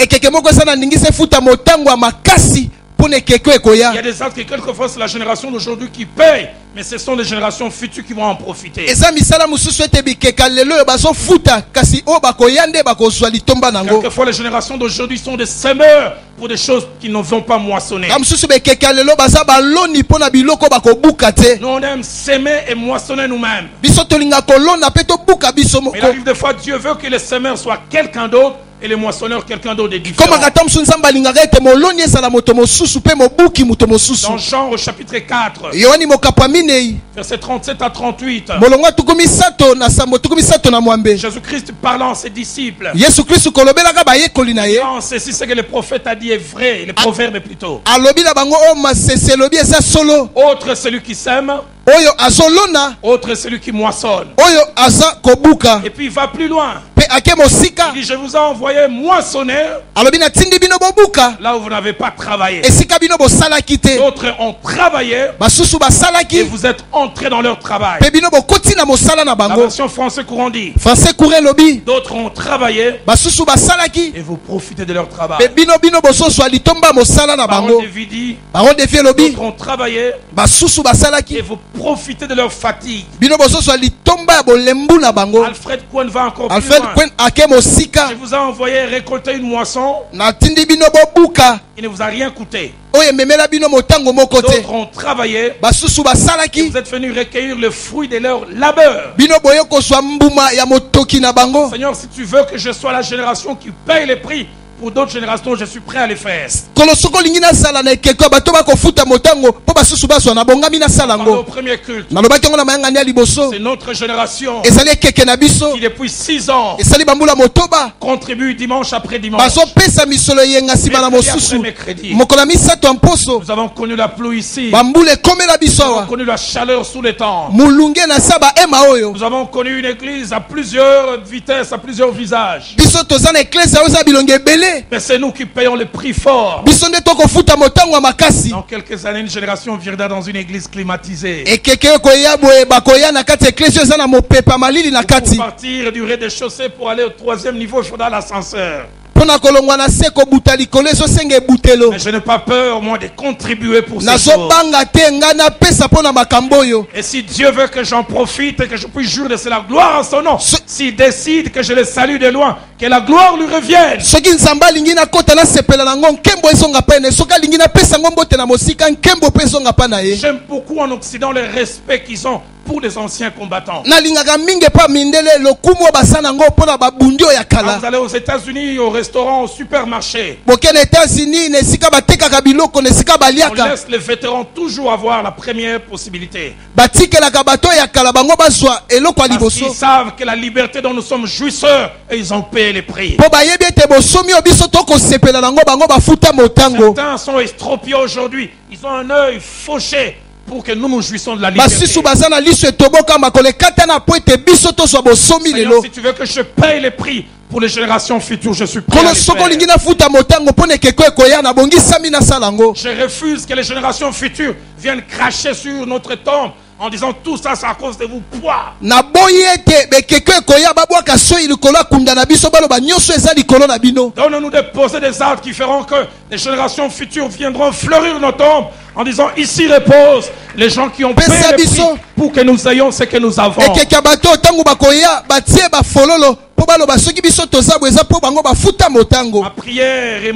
pone keko Il y ekoya. a des actes que quelquefois c'est la génération d'aujourd'hui qui paye, mais ce sont les générations futures qui vont en profiter. Eza misala mususu ete bikeka lelo oyo bazofuta kasi oyo bakoya nde bakozwa litomba nango. Quelquefois les générations d'aujourd'hui sont des semeurs pour des choses qui ne vont pas moissonner. Ka mususu bekeka lelo baza baloni pona biloko bakobuka te. Nous on aime semer et moissonner nous-mêmes. Biso tolinga kolona pe tobuka biso Mais il moko. arrive des fois Dieu veut que les semeurs soient quelqu'un d'autre et les moissonneurs quelqu'un d'autre de différent. Koma kata musu nzamba alingaka ete moloni ezala moto mosusu pe mobuki moto mosusu. Dans Jean au chapitre 4, Yohani mokapwa minei. versets 37 à 38, Molongo tukumi sato na sambo tukumi sato na mwambe. Jésus-Christ parlant à ses disciples, Yesu Kristo kolobelaka bayekoli na ye. non, c'est ce que le prophète a dit est vrai, le proverbe plutôt. Alobi na bango o masese lobi eza solo. Autre celui qui sème, Oyo azolona, autre celui qui moissonne. oyo aza kobuka. Et puis il va plus loin. Pe ake mosika. Il dit, je vous ai envoyé moissonner Alobi na tindi bino bobuka. là où vous n'avez pas travaillé. Esika bino bosalaki te. D'autres ont travaillé Basusu et basalaki. vous êtes entrés dans leur travail. Pe bino bokoti na mosala na La bango. version français courant dit, Français courant lobi. d'autres ont travaillé Basusu basalaki. et vous profitez de leur Pe travail. bino bososwa litomba mosala na Parole bango. de vie dit, Parole de vie lobi. d'autres ont travaillé Basusu et basalaki. vous profitez de leur fatigue. Bino bososwa litomba ya bolembu na bango. Alfred Cohen va encore plus Alfred loin. Kwen ake mosika. Je vous ai envoyé récolter une moisson Na tindi bino bobuka. qui ne vous a rien coûté. Oyo ememela bino motango moko te. D'autres ont travaillé Basusu et basalaki. vous êtes venus recueillir le fruit de leur labeur. Bino boyo kozwa mbuma ya motoki na bango. Seigneur, si tu veux que je sois la génération qui paye les prix pour d'autres générations, je suis prêt à les faire. Kolo soko lingi nasala na ekeko bato bakofuta motango po basusu bazwa na bongami nasala Pendant au ngo. premier culte, Nalobaki yango na mayangani ya liboso. c'est notre génération Ezali ekeke na biso. qui depuis 6 ans Esali bambula motoba. contribue dimanche après dimanche. Bazopesa misolo yenga nsima na Mercredi après mosusu. mercredi. Mokolo ya misato ya mposo. Nous avons connu la pluie ici. Bambula ekomela biso Nous avons awa. connu la chaleur sous les temps. Mulunge na saba ema oyo. Nous avons connu une église à plusieurs vitesses, à plusieurs visages. Biso toza na eklese oyo za bilonge ebele. Mais c'est nous qui payons le prix fort. Biso nde tokofuta motango ya makasi. Dans quelques années, une génération viendra dans une église climatisée. Ekeke koya boye bakoya na kati eklese eza na mopepa malili na Pour kati. partir du rez-de-chaussée pour aller au 3e niveau, il faudra l'ascenseur. Pona kolongwa na se kobuta likolo ezosenga ebutelo. Mais je n'ai pas peur, moi, de contribuer pour ces choses. Nazobanga te nga napesa mpona makambo oyo. Et si Dieu veut que j'en profite et que je puisse jurer de c'est la gloire en son nom, s'il décide que je le salue de loin, que la gloire lui revienne. Soki nzambe alingi nakota nasepela nango nkembo ezonga pa ene. Soki alingi napesa ngo mbote na mosika nkembo mpe ezonga pa na ye. J'aime beaucoup en Occident le respect qu'ils ont pour les anciens combattants. Nalingaka mingi pa mindele lokumu oyo basa nango mpona babundi oyo ya Quand kala. vous allez aux États-Unis, au restaurant, au supermarché, Boke na États-Unis na esika batekaka biloko na esika on baliaka. laisse les vétérans toujours avoir la première possibilité. Batikelaka bato oyo ya kala bango bazwa eloko ya Parce qu'ils liboso. savent que la liberté dont nous sommes jouisseurs, et ils ont payé les prix. Po bayebi ete bosomi oyo biso tokosepela nango bango bafuta motango. Certains sont estropiés aujourd'hui. Ils ont un œil fauché pour que nous nous jouissons de la liberté. Basusu baza na liso etoboka makole kata na po ete biso tozwa bosomi Seigneur, lelo. si tu veux que je paye les prix pour les générations futures, je suis prêt à Kolo les soko lingi faire. nafuta motango mpona ekeko ekoya na bongisami nasala ngo. Je refuse que les générations futures viennent cracher sur notre tombe en disant tout ça c'est à cause de vous. Pouah. Naboyi ete bekeko ekoya babwaka soi likolo ya kunda na biso baloba nyonso eza likolo na bino. Donne-nous de poser des arbres qui feront que les générations futures viendront fleurir nos tombes en disant ici repose les gens qui ont payé le prix pour que nous ayons ce que nous avons. Ekeke ya bato ntango bakoya batie bafololo po baloba soki biso toza bo eza po bango bafuta motango. Ma prière et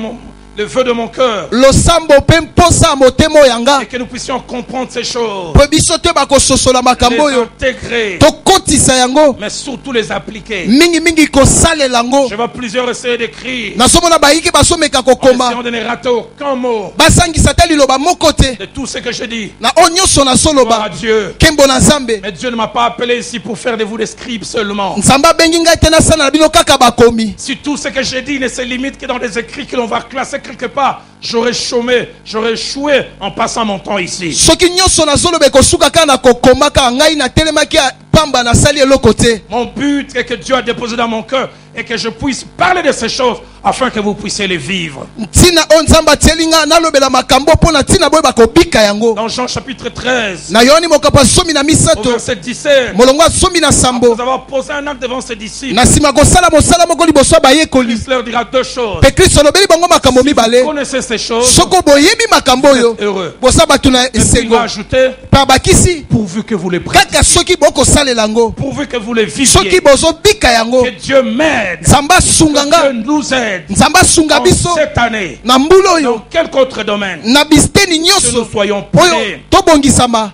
le vœu de mon cœur Losambo mpe mposa ya motema oyanga. et que nous puissions comprendre ces choses, Po biso te bakososola makambo les oyo. intégrer, Tokotisa yango. mais surtout les appliquer. Mingi mingi kosalela yango. Je vois plusieurs essayer d'écrire, Nasomona bayiki basomeka en kokoma. essayant de ne rater aucun mot Basangisa ta liloba moko te. de tout ce que je dis. Na o nyonso na Gloire à soloba. Dieu. Kembo na Nzambe. Mais Dieu ne m'a pas appelé ici pour faire de vous des scribes seulement. Nzambe abengi ngai te nasala na bino kaka bakomi. Si tout ce que j'ai dit ne se limite que dans des écrits que l'on va classer quelque part, j'aurais chômé, j'aurais échoué en passant mon temps ici. Soki nyonso nazoloba ekosuka kaka na kokoma kaka ngai natelemaki pamba nasali eloko te. Mon but est que Dieu a déposé dans mon cœur et que je puisse parler de ces choses afin que vous puissiez les vivre. Ntina o Nzambe atieli nga nalobela makambo mpona ntina boye bakobika yango. Dans Jean chapitre 13, Na Yohani mokapa somi na au misato. verset 17, Molongo ya somi na après sambo. avoir posé un acte devant ses disciples, Na nsima kosala mosala moko liboso ya bayekoli. Christ leur dira deux choses. Pe Kristo alobeli bango makambo Si vous mibale. connaissez ces choses, soko boyebi makambo vous yo êtes heureux. bosa batuna Et puis il esengo va ajouter, par bakisi pourvu que vous les pratiquiez, kaka soki boko salela yango pourvu que vous les soki viviez, bozo bika yango que Dieu m'aide, nzamba que sunganga Dieu nous aide nzamba sunga en biso cette année, na mbula dans oyo quelque autre domaine, na bisteni que nous nyonso soyons oyo prêts tobongisama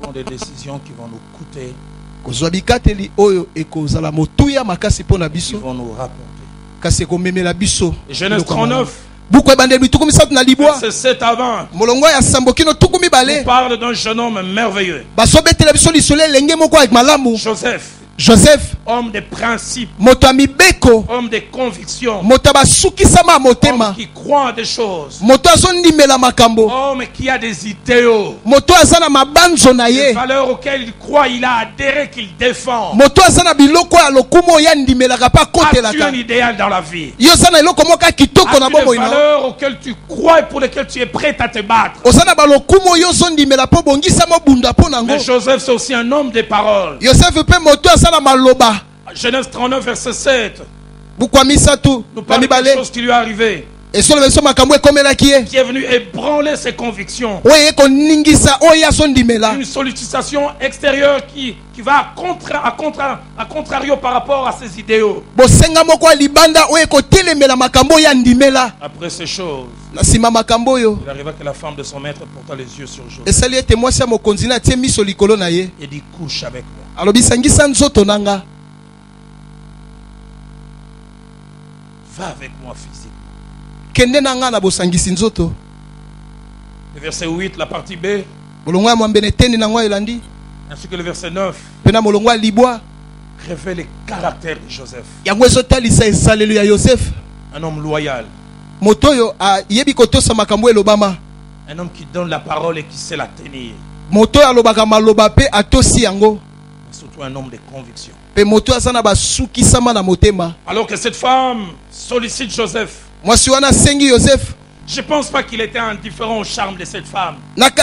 pour des décisions qui vont nous coûter, kozwa bikateli oyo ekozala motuya makasi mpo na qui biso vont nous rapporter. kasi ekomemela biso Et Genèse 39, buku ebandeli bituku misatu na libwa verset 7 avant, molongo ya sambo kino tuku nous mibale parle d'un jeune homme merveilleux, bazobetela biso lisolo elenge moko ya malamu Joseph, joseph homme de principes, moto ya mibeko homme de convictions, moto ya basukisama ya homme motema qui croit en des choses, moto azondimela makambo homme qui a des idéaux, moto aza na mabanzo na des ye valeurs auxquelles il croit, il a adhéré, qu'il défend. moto aza na biloko ya lokumu oyo andimelaka mpe As-tu un akotelaka idéal dans la vie? yo oza na eloko moko ya kitoko na As-tu des bomoi na valeurs auxquelles tu crois et pour lesquelles tu es prêt à te battre? oza na balokumu oyo ozondimela mpo bongisa mobunda mpo nango Mais Joseph, c'est aussi un homme des paroles. yosefe mpe moto aza na maloba Genèse 39, verset 7, buku ya misatu nous na parle de quelque mibale chose qui lui est arrivé, esoloba biso makambo ekomelaki ye qui est venu ébranler ses convictions. oyo ekoningisa oyo azondimela Une sollicitation extérieure qui va à contrario par rapport à ses idéaux. bosenga moko ya libanda oyo ekotelemela makambo oyo andimela Après ces choses, na nsima makambo oyo il arriva que la femme de son maître porta les yeux sur Joseph esali ete mwasi ya mokonzi na atie miso likolo na ye et dit, couche avec moi. alobi sangisa nzoto na nga Va avec moi physiquement. kende na nga na bosangisi nzoto Le verset 8, la partie B, molongo ya mwambene eteni na ngo elandi ainsi que le verset 9, mpe na molongo ya libwa révèle le caractère de Joseph. yango ezotalisa esalelo ya yosefe Un homme loyal, moto oyo ayebi kotosa makambo elobama un homme qui donne la parole et qui sait la tenir. moto oyo alobaka maloba mpe atosi yango Mais surtout un homme de conviction. mpe moto aza na basukisama na motema Alors que cette femme sollicite Joseph, mwasi wana asengi yosefe je ne pense pas qu'il était indifférent au charme de cette femme.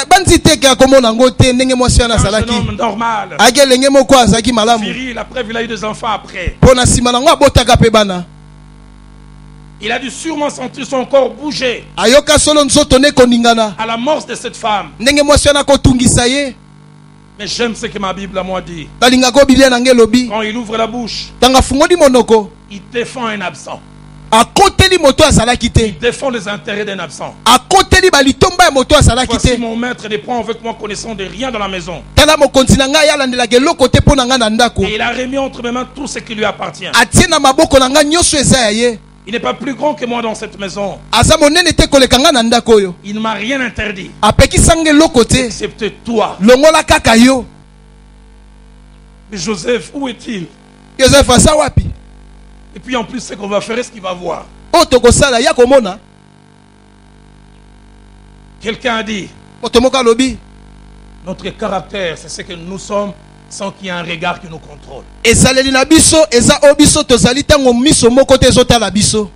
bandi teke akomona yango te ndenge mwasi wana Un jeune azalaki homme normal, ake elenge moko azalaki malamu viril, après il a eu des enfants après. mpo na nsima nango abotaka mpe bana Il a dû sûrement sentir son corps bouger ayoka solo nzoto ne koningana à la mort de cette femme. ndenge mwasi wana akotungisa ye Mais j'aime ce que ma Bible à moi dit. nalingaka biblia nange elobi Quand il ouvre la bouche, ntango afungoli monoko il défend un absent. akoteli moto azalaki te Il défend les intérêts d'un absent. akoteli balitomba ya moto azalaki Voici te mon maître ne prend avec moi connaissance de rien dans la maison. tala mokonzi na ngai alandelaka eloko te mpo na ngai na ndako Et il a remis entre mes mains tout ce qui lui appartient. atie na maboko na ngai nyonso eza ya ye Il n'est pas plus grand que moi dans cette maison. aza monene te koleka ngai na ndako oyo Il ne m'a rien interdit, apekisanga eloko te excepté toi. longola kaka yo Mais Joseph, où est-il? yosefe aza wapi Et puis en plus, ce qu'on va faire, est ce qu'il va voir. oyo tokosala ya komona Quelqu'un a dit, moto moko alobi notre caractère, c'est ce que nous sommes sans qu'il y ait un regard qui nous contrôle. esaleli na biso eza oyo biso tozali ntango miso moko te ezotala biso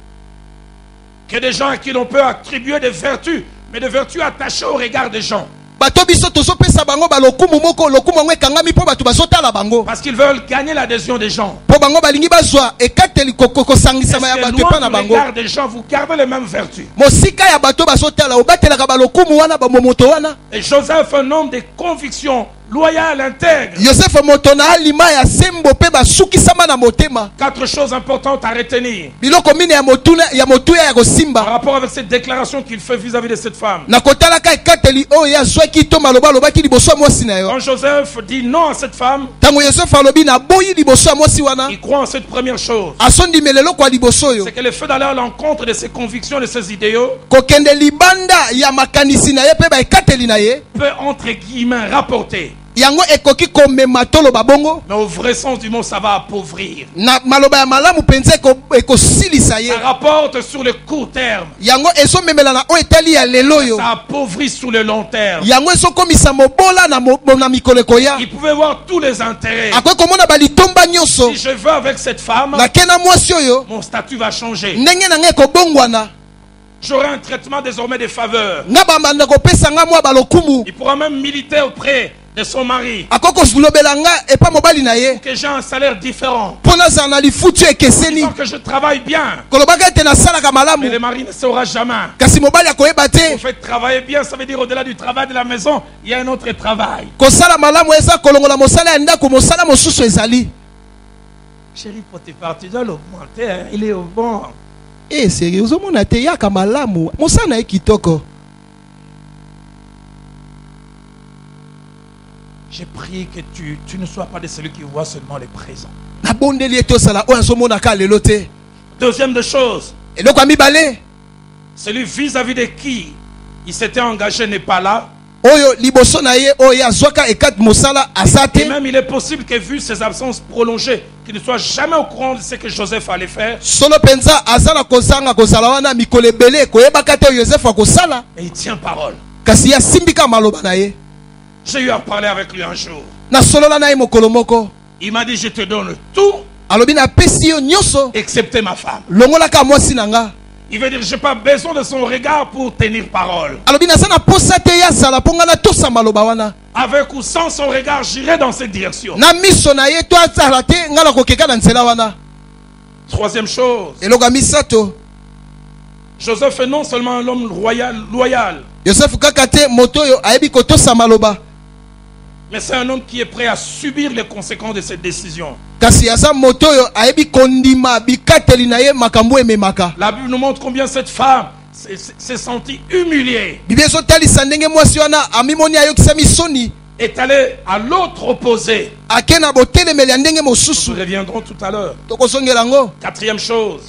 Que des gens à qui l'on peut attribuer des vertus, mais des vertus attachées au regard des gens. bato biso tozopesa bango balokumu moko lokumu yango ekangami mpo bato bazotala bango Parce qu'ils veulent gagner l'adhésion des gens. mpo bango balingi bazwa ekateli kosangisama ya Est-ce que bato epa na loin du bango regard des gens, vous gardez les mêmes vertus? mosika ya bato bazotala obatelaka balokumu wana bamomoto wana Et Joseph, un homme de conviction, loyal, intègre. yosefe moto na alima ya sembo mpe basukisama na motema 4 choses importantes à retenir biloko mine ya motuya ya par kosimba rapport avec cette déclaration qu'il fait vis-à-vis de cette femme. na kotalaka ekateli oyo azwaki to maloba alobaki liboso ya mwasi na yo Quand Joseph dit non à cette femme, ntango yosefe alobi naboyi liboso ya mwasi wana il croit en cette première chose. asondimela eloko ya liboso oyo C'est que le fait d'aller à l'encontre de ses convictions, de ses idéaux, kokende libanda ya makanisi na ye mpe baekateli na ye peut entre guillemets rapporter. yango ekoki komema toloba bongo Mais au vrai sens du mot, ça va appauvrir. na maloba ya malamu mpenza ekosilisa ye Ça rapporte sur le court terme. yango ezomemela na oyo etali ya lelo oyo Ça appauvrit sur le long terme. yango ezokomisa mobola na mikolo ekoya Il pouvait voir tous les intérêts. akoki komona balitomba nyonso Si je veux avec cette femme, nake na mwasi oyo mon statut va changer. ndenge na ngai ekobongwana J'aurai un traitement désormais de faveur. nga bambanda kopesa nga mwa balokumu Il pourra même militer auprès de son mari. Que j'ai un salaire différent. Disant que je travaille bien. Mais le mari ne saura jamais. Au fait, travailler bien, ça veut dire au-delà du travail de la maison, il y a un autre travail. Chérie Potiphar, tu dois l'augmenter, hein? Il est au bon. Eh, sérieusement, on a été à Kamalamu. Monsana est kitoko. J'ai prié que tu ne sois pas de celui qui voit seulement les présents. Deuxième de choses. Celui vis-à-vis de qui il s'était engagé n'est pas là. Et même il est possible que vu ses absences prolongées, qu'il ne soit jamais au courant de ce que Joseph allait faire. Et il tient parole. J'ai eu à parler avec lui un jour. Il m'a dit, je te donne tout, excepté ma femme. Il veut dire, je n'ai pas besoin de son regard pour tenir parole. Avec ou sans son regard, j'irai dans cette direction. Troisième chose. Joseph est non seulement un homme loyal. Mais c'est un homme qui est prêt à subir les conséquences de cette décision. La Bible nous montre combien cette femme s'est sentie humiliée. Est allée à l'autre opposé. Nous reviendrons tout à l'heure. Quatrième chose.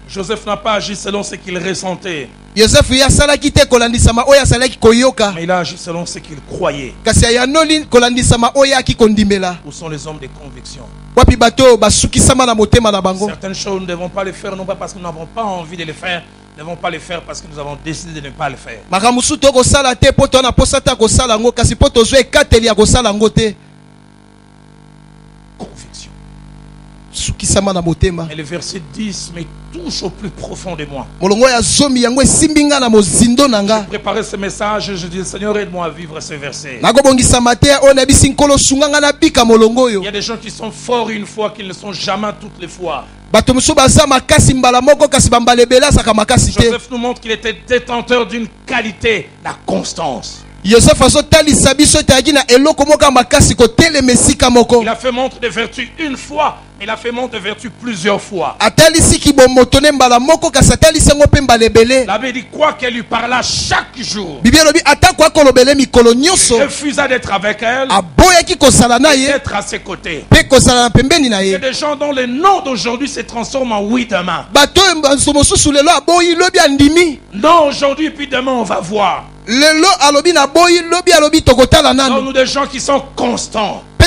Joseph n'a pas agi selon ce qu'il ressentait. Mais il a agi selon ce qu'il croyait. Où sont les hommes de conviction? Certaines choses, nous ne devons pas les faire, non pas parce que nous n'avons pas envie de les faire. Nous ne devons pas les faire parce que nous avons décidé de ne pas les faire. Conviction. Et le verset 10 me touche au plus profond de moi. J'ai préparé ce message et je dis, Seigneur, aide-moi à vivre ce verset. Il y a des gens qui sont forts une fois, qui ne le sont jamais toutes les fois. Joseph nous montre qu'il était détenteur d'une qualité, la constance. Il a fait montre de vertu une fois, mais il a fait montre de vertu plusieurs fois. La Bible dit quoi qu'elle lui parla chaque jour. Il refusa d'être avec elle, d'être à ses côtés. Il y a des gens dont le nom d'aujourd'hui se transforme en oui demain. Non aujourd'hui puis demain on va voir. Nous des gens qui sont constants. Ils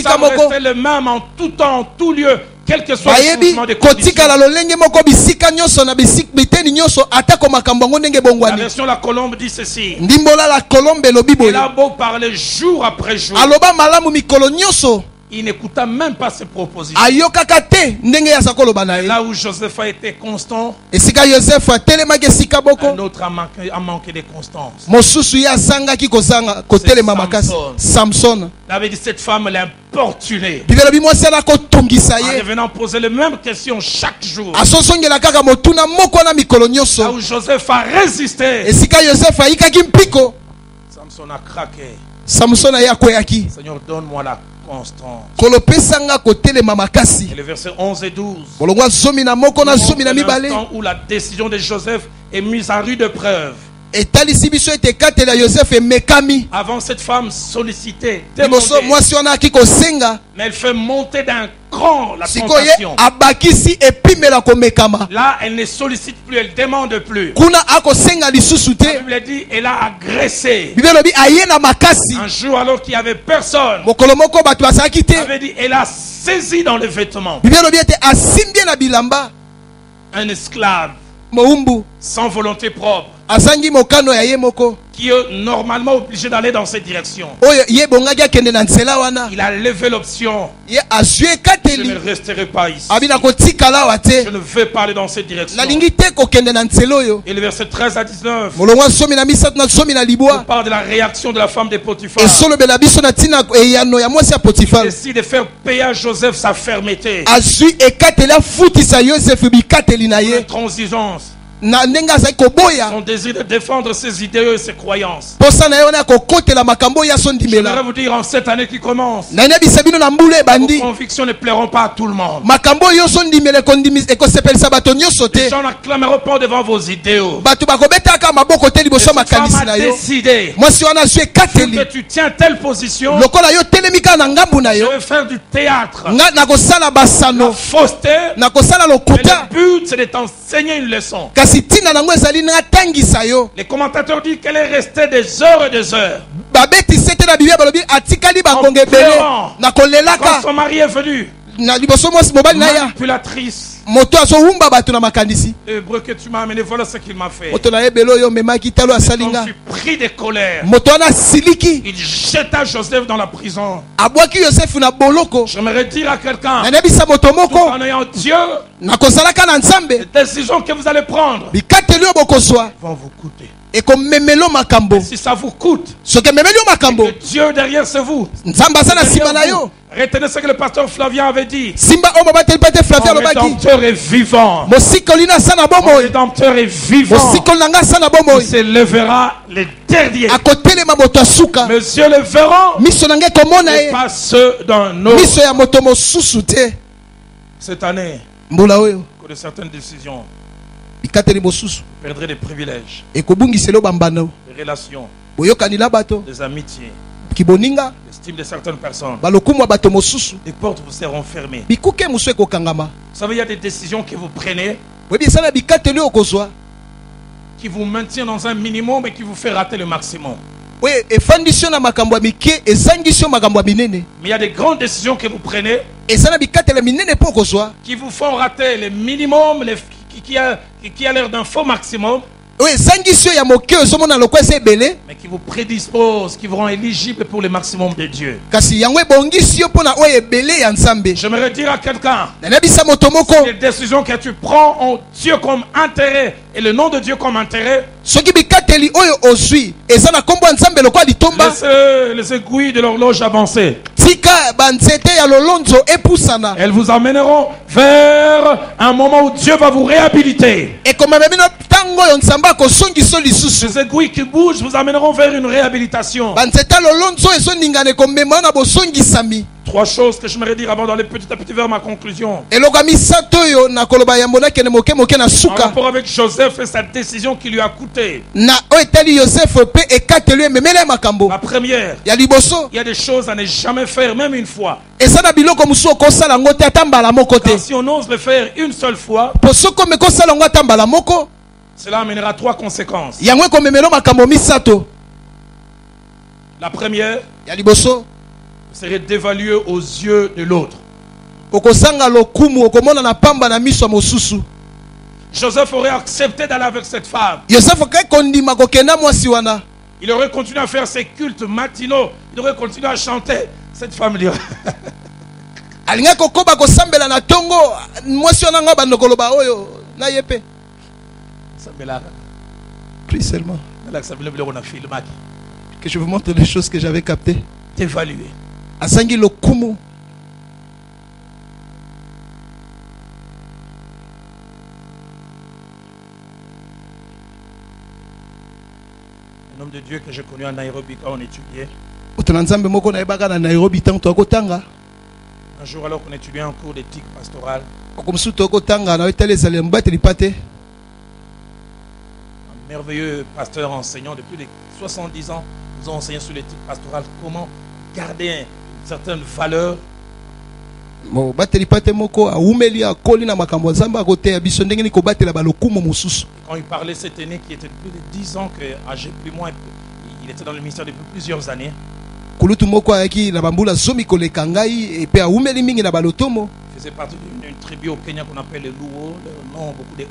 savent rester le même en tout temps, en tout lieu, quel que soit le changement de conditions. La version La Colombe dit ceci. Il a beau parler jour après jour, il n'écouta même pas ses propositions. Là où Joseph a été constant, un autre a manqué de constance. Samson. Il avait dit cette femme l'importunait. En revenant poser les mêmes questions chaque jour. Là où Joseph a résisté, Samson a craqué. Seigneur, donne-moi la constance. Et le verset 11 et 12. L'instant où la décision de Joseph est mise à rude épreuve. Avant, cette femme sollicitait, demandait, mais elle fait monter d'un cran la tentation. Là, elle ne sollicite plus, elle demande plus. La Bible dit, elle a agressé. Un jour, alors qu'il n'y avait personne, elle avait dit, elle a saisi dans les vêtements un esclave sans volonté propre, qui est normalement obligé d'aller dans cette direction. oyo ye bongaki akende na nzela wana Il a levé l'option. ye azwi Je ekateli ne resterai pas ici. abi na kotikala awa Je te ne vais pas aller dans cette direction. nalingi te kokende na nzela oyo. Et le verset 13 à 19 molongo ya somi na misato na somi na on libwa parle de la réaction de la femme de Potiphar. esolobela biso na ntina eyano ya mwasi ya potifar Décide de faire payer à Joseph sa fermeté. azwi ekateli afutisa yosefu bikateli na Une ye transigence. na ndenge azali koboya Son désir de défendre ses idéaux et ses croyances. posa na ye wana ya kokotela makambo oyo J'aimerais asondimela vous dire en cette année qui commence, nayebisa bino na mbula vos ebandi convictions ne plairont pas à tout le monde. makambo oyo osondimela ekosepelisa bato nyonso Les te gens n'acclameront pas devant vos idéaux. bato bakobetaka maboko te Et liboso ya cette femme makanisi a na yo décidé mwasi wana azwi que ekateli tu tiens telle position, lokola yo telemi kaka na ngambu na je yo vais faire du théâtre. nga nakosala La basano fausseté, nakosala mais lokuta le but c'est de t'enseigner une leçon. kasi ntina nango ezali natangisa yo Les commentateurs disent qu'elle est restée des heures et des heures. babetisi te na biblia balobi atikali bangongo ebele na Quand kolelaka son mari est venu, na liboso mwasi mobali na ya manipulatrice, moto azowumba bato na makanisi hébreu que tu m'as amené, voilà ce qu'il m'a fait. moto na yebele oyo omemaki talo asali Donc, nga je suis pris de colère. moto wana asiliki Il jeta Joseph dans la prison. abwaki yosefu na boloko J'aimerais dire à quelqu'un, nanebisa moto tout moko en ayant Dieu, nakozalaka na nzambe les décisions que vous allez prendre bikateli oyo bokozwa vont vous coûter. ekomemelo makambo Si ça vous coûte, soki ememeli yo makambo que Dieu derrière c'est vous. nzambe aza na nsima na Derrière yo vous. Retenez ce que le pasteur Flavien avait dit. simba oyo babateli mpe te flavia Mon alobaki rédempteur est vivant. mosikoli na asa na Mon bomoi rédempteur est vivant. mosikoli na nga asa na Il bomoi se lèvera les derniers. akotelema moto asuka Mes yeux le verront, miso na ngai ekomona et ye pas ceux d'un autre. miso ya moto mosusu te Cette année, mbula oyo que de certaines décisions, bikateli mosusu vous perdrez des privilèges, ekobungisela bambano des relations, boyokani na bato des amitiés, kiboninga l'estime de certaines personnes. balokumu ya bato mosusu Les portes vous seront fermées. bikuke mosu ekokangama Vous savez, il y a des décisions que vous prenez oyebi esala bikateli oyo okozwa qui vous maintiennent dans un minimum et qui vous fait rater le maximum. oyo efandisi yo na makambo ya mike ezangisi yo makambo ya minene Mais il y a des grandes décisions que vous prenez eza na bikateli ya minene mpo okozwa qui vous font rater le minimum, qui a l'air d'un faux maximum, oyo ezangisi yo ya moke oyo ezomona lokwa eza ebele mais qui vous prédispose, qui vous rend éligible pour le maximum de Dieu. kasi yango ebongisi yo mpona oyo ebele ya nzambe J'aimerais dire à quelqu'un, nanebisa moto moko les décisions que tu prends ont Dieu comme intérêt et le nom de Dieu comme intérêt. soki bikateli oyo ozwi eza na nkombo ya nzambe lokwa litomba Laissez les aiguilles de l'horloge avancer. tika banzete ya lolonzo epusana Elles vous amèneront vers un moment où Dieu va vous réhabiliter. ekomema bino ntango oyo nzambe akosongisa lisusu Ces aiguilles qui bougent vous amèneront vers une réhabilitation. banzete ya lolonzo ezoningana ekomema na bosongisami Trois choses que j'aimerais dire avant d'aller petit à petit vers ma conclusion. eloko ya misato oyo nakoloba yambo nakende moke moke na En suka rapport avec Joseph et sa décision qui lui a coûté. na oyo etali yosefu mpe ekateli oyo ememela ya makambo La première, ya liboso il y a des choses à ne jamais faire, même une fois. eza na biloko mosusu okosala yango te ata mbala moko te Car si on ose le faire une seule fois, po soki omeki osala yango ata mbala moko cela amènera trois conséquences. yango ekomemela makambo misato La première, ya liboso vous serez dévalué aux yeux de l'autre. okosanga lokumu okomona na pamba na miso ya mosusu Joseph aurait accepté d'aller avec cette femme. yosefu kaki kondima kokenda mwasi wana Il aurait continué à faire ses cultes matinaux. Il aurait continué à chanter. Cette femme lui alingaki kokoba kosambela na tongo mwasi wana nga bando koloba oyo na ye mpe prie seulement que je vous montre les choses que j'avais captées t'évaluer. asangi lokumu Un homme de Dieu que j'ai connu à Nairobi quand on étudiait. moto na nzambe moko nayebaka na nairobi ntango toakotanga Un jour alors qu'on étudiait en cours d'éthique pastorale, oko mosusu toakotanga na etali ezali mobateli pa te un merveilleux pasteur enseignant depuis les 70 ans nous a enseigné sur l'éthique pastorale comment garder une certaine valeur. mobateli pa te moko awumeli akoli na makambo ya nzambe akoteya biso ndenge nini kobatela balokumu mosusu Quand il parlait cet aîné qui était plus de 10 ans que âgé plus moins, il était dans le ministère depuis plusieurs années. kulutu moko ayaki na bambula zomi koleka ngai epe awumeli mingi na balotomo faisait partie d'une tribu au Kenya qu'on appelle les Luo. Le nom, beaucoup de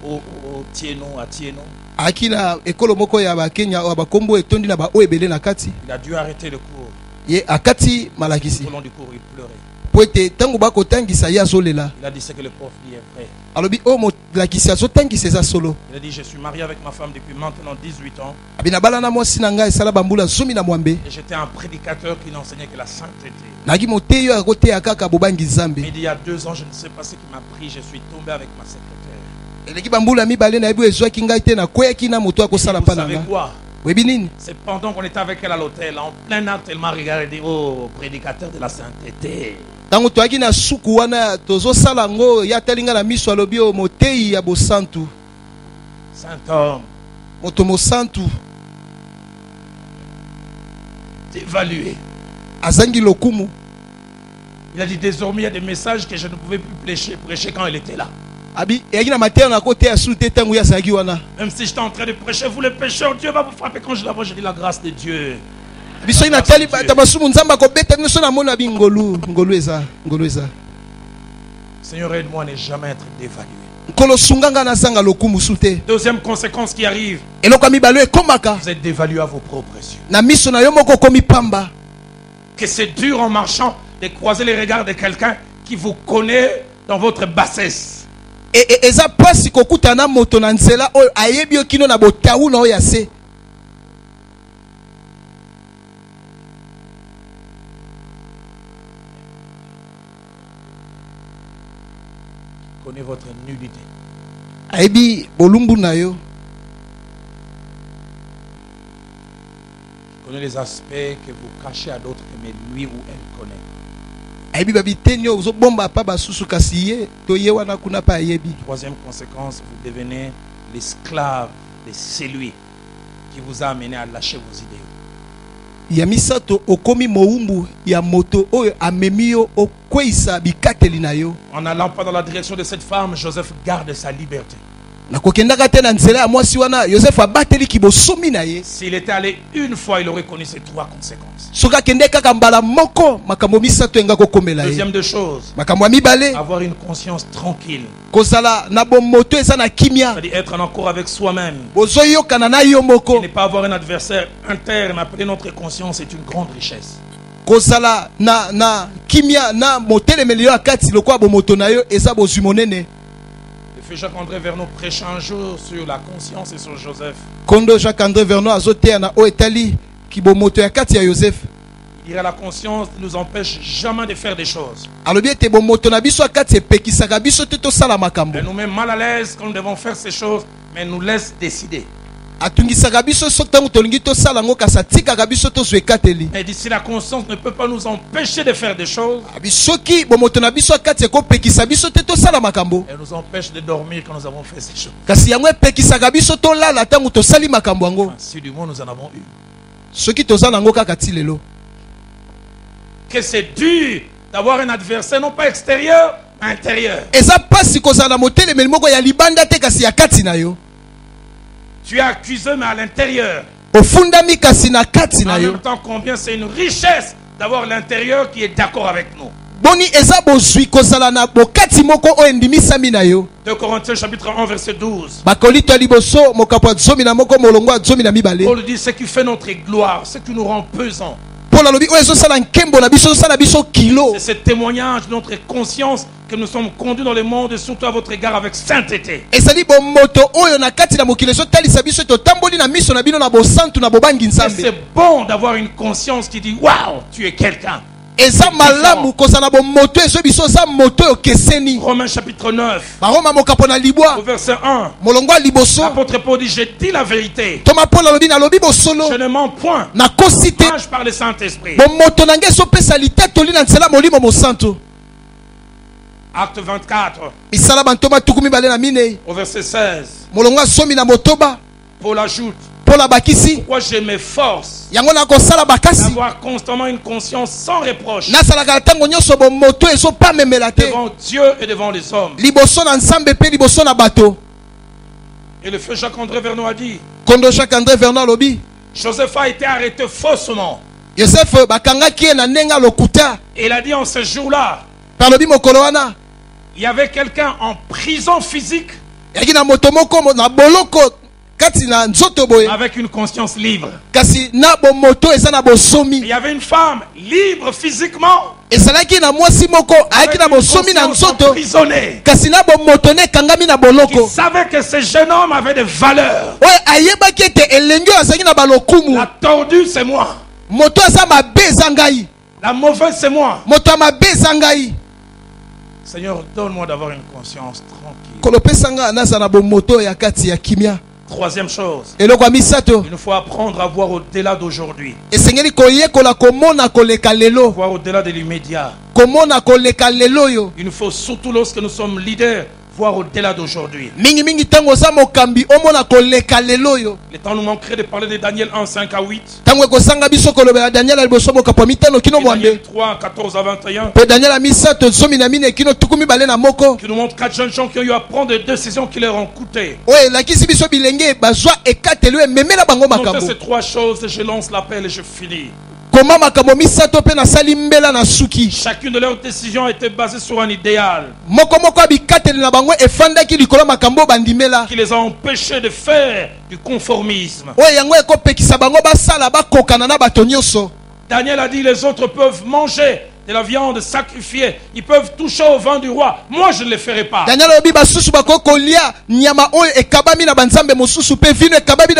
Tieno, Atieno. Akina ekolo moko ya ba Kenya o ba kombo etondi na ba o ebele na kati. Il a dû arrêter le cours. Ye akati malakisi. Tout au long du cours, il pleurait. Poete tangu bako tangisa ya solela. Il a dit ce que le prof dit est vrai. Alobi o mo lakisi so tangisa za solo. Il a dit je suis marié avec ma femme depuis maintenant 18 ans. Abina bala na mwasi na ngai sala bambula sumi na mwambe. Et j'étais un prédicateur qui n'enseignait que la sainteté. Nagi moteyo akote akaka bobangi zambe. Mais il y a 2 ans, je ne sais pas ce qui m'a pris, je suis tombé avec ma secrétaire. Eleki bambula mibale na ebu ezwaki ngai te na kweki na moto akosala Vous pa na savez nga. quoi? Webi nini? C'est pendant qu'on était avec elle à l'hôtel, en plein acte, elle m'a regardé et dit oh, prédicateur de la sainteté. Tango toaki na suku wana tozo sala ngo ya talinga na miso alobi o motei ya bosantu. Saint homme, Moto mosantu évalué. azangi lokumu. Il a dit désormais il y a des messages que je ne pouvais plus prêcher quand elle était là. Abi yaki na mateo na kote ya sute tango ya saki wana. Même si j'étais en train de prêcher, vous les pécheurs, Dieu va vous frapper. Quand je la vois, je dis la grâce de Dieu. Biso ina tali tabasumu nzamba ko beta biso na mona bi ngolu eza. Seigneur, aide-moi à ne jamais être dévalué. Kolo sunganga na zanga lokumu sute. Deuxième conséquence qui arrive, Eloko mibalo ekomaka vous êtes dévalué à vos propres yeux. na miso na yo moko komi pamba. Que c'est dur en marchant de croiser les regards de quelqu'un qui vous connaît dans votre bassesse. Eza pasi kokutana moto na nzela oyo ayebi yo kino na botawu na oyo ase. Connaît votre nudité. Ayebi bolumbu na yo. Connaît les aspects que vous cachez à d'autres, mais lui ou elle connaît. Ayebi babiteni ozo bomba pa basusu kasi ye to ye wana kuna pa ayebi. Troisième conséquence, vous devenez l'esclave de celui qui vous a amené à lâcher vos idéaux. Ya misato okomi moumbu ya moto oyo amemi yo okweisa bikateli na yo. En n'allant pas dans la direction de cette femme, Joseph garde sa liberté. Na kokendaka te na nzela ya mwasi wana Joseph abateli kibosomi na ye. S'il était allé une fois, il aurait connu ces 3 conséquences. Soka kende kaka mbala moko makambo misato enga kokomela ye. Deuxième de choses, Makambo mibale avoir une conscience tranquille. kozala na bomoto eza na kimia. C'est-à-dire être en accord avec soi-même. Bozoyokana na yo Et moko. ne pas avoir un adversaire interne appelé notre conscience est une grande richesse. Kozala na kimia na motelemeli yo akati lokwa bomoto na yo eza bozwi monene. Le feu Jacques-André Vernon prêche un jour sur la conscience et sur Joseph. Kondo Jacques-André Vernon azotea na o etali kibomoto ya kati ya Joseph. Il dirait la conscience ne nous empêche jamais de faire des choses. Alobi ete bomoto na biso akati epekisaka biso te tosala makambo. Elle nous met mal à l'aise quand nous devons faire ces choses, mais elle nous laisse décider. Atungisaka biso so tango tolingi tosala ngo kasa tikaka biso tozwa ekateli. Et d'ici la conscience ne peut pas nous empêcher de faire des choses. Bisoki bomoto na biso akati ekopekisa biso te tosala makambo. Elle nous empêche de dormir quand nous avons fait ces choses. Kasi yango epekisaka biso tolala tango tosali makambo yango. Si du moins nous en avons eu. Soki tozala ngo kaka ti lelo. Que c'est dur d'avoir un adversaire non pas extérieur, mais intérieur. Eza pasi kozala motelemeli moko ya libanda te kasi ya kati na yo. Tu es accusé mais à l'intérieur. Ofundami kasi na kati na En yo. même temps, combien c'est une richesse d'avoir l'intérieur qui est d'accord avec nous. Boni eza bozwi kozala na bokati moko o endimisami na yo. 2 Corinthiens chapitre 1 verset 12. Bakolito ya liboso mokapo ya zomi na moko molongo ya zomi na mibale. Paul dit ce qui fait notre gloire, ce qui nous rend pesant. Paul alobi oyo ezosala nkembo na biso ezosala biso kilo. C'est ce témoignage de notre conscience que nous sommes conduits dans le monde et surtout à votre égard avec sainteté. Ezali bomoto oyo na kati na mokili ezotalisa biso totamboli na miso na bino na bosantu na bobangi Et nzambe. c'est bon d'avoir une conscience qui dit waouh, tu es quelqu'un. Eza malamu kozala bomoto ezo biso za moto oyo keseni. Romains chapitre 9 Baroma mokapo na au libwa verset 1. molongo ya liboso. L'apôtre Paul dit j'ai dit la vérité. Toma Paul alobi na lobi bosolo Je ne mens point. na kosi te. Moi, je parle du Saint-Esprit. Bomoto na nge ezopesa litatoli na nzela molimo mosantu. Acte 24 Misala bantoma tuku mibale na minei au verset 16. molongo ya zomi na motoba. Paul ajoute Paul abakisi pourquoi je m'efforce yango na kosala bakasi d'avoir constamment une conscience sans reproche nasalaka ntango nyonso bomoto ezopamemela te devant Dieu et devant les hommes. liboso na nzambe pe liboso na bato. Et le feu Jacques-André Vernon a dit Kondo Jacques-André Vernon alobi Joseph a été arrêté faussement. Joseph bakangaki ye na ndenge lokuta Et il a dit en ce jour-là palobi mokolo wana Il y avait quelqu'un en prison physique yaki na moto moko na boloko kati na nzoto boye avec une conscience libre. kasi na bo moto eza na bosomi. Il y avait une femme libre physiquement ezalaki na mwasi moko ayaki na bosomi na nzoto emprisonné, kasi na bo moto ne kangami na qui boloko savait que ce jeune homme avait des valeurs. oyo ayebaki ete elenge oyo azalaki na balokumu. La tordue, c'est moi. moto aza mabe eza ngai, La mauvaise, c'est moi. moto ya mabe eza ngai. Seigneur, donne-moi d'avoir une conscience tranquille. kolopesa ngai naza na bomoto ya kati ya kimia. Troisième chose, eloko ya misato il nous faut apprendre à voir au-delà d'aujourd'hui, esengeli koyekola komona koleka lelo, voir au-delà de l'immédiat. komona koleka lelo oyo. Il nous faut surtout lorsque nous sommes leaders, voir au-delà d'aujourd'hui. mingi mingi ntango oza mokambi omona koleka lelo oyo. Le temps nous manquerait de parler de Daniel 1, 5 à 8. ntango ekosanga biso kolobela daniel liboso mokapo ya mitano kino Et Daniel mwambe 3, 14 à 21. mpe daniel ya misato zomi na mine kino tuku mibale na moko Qui nous montre 4 jeunes gens qui ont eu à prendre des décisions qui leur ont coûté. oyo elakisi biso bilenge bazwa ekatelo ememela bango Donc makambo. ces 3 choses, je lance l'appel et je finis. koma makambo misato mpe nasali mbela na suki. Chacune de leurs décisions était basée sur un idéal moko moko ya bikateli na bango efandaki likolo ya makambo bandimela qui les a empêchés de faire du conformisme. oyo yango ekopekisa bango basala bakokana na bato nyonso. Daniel a dit les autres peuvent manger de la viande sacrifiée, ils peuvent toucher au vin du roi. Moi, je ne le ferai pas. daniel oyobi basusu bakoki kolia nyama oyo ekabami na banzambe mosusu mpe vino ekabami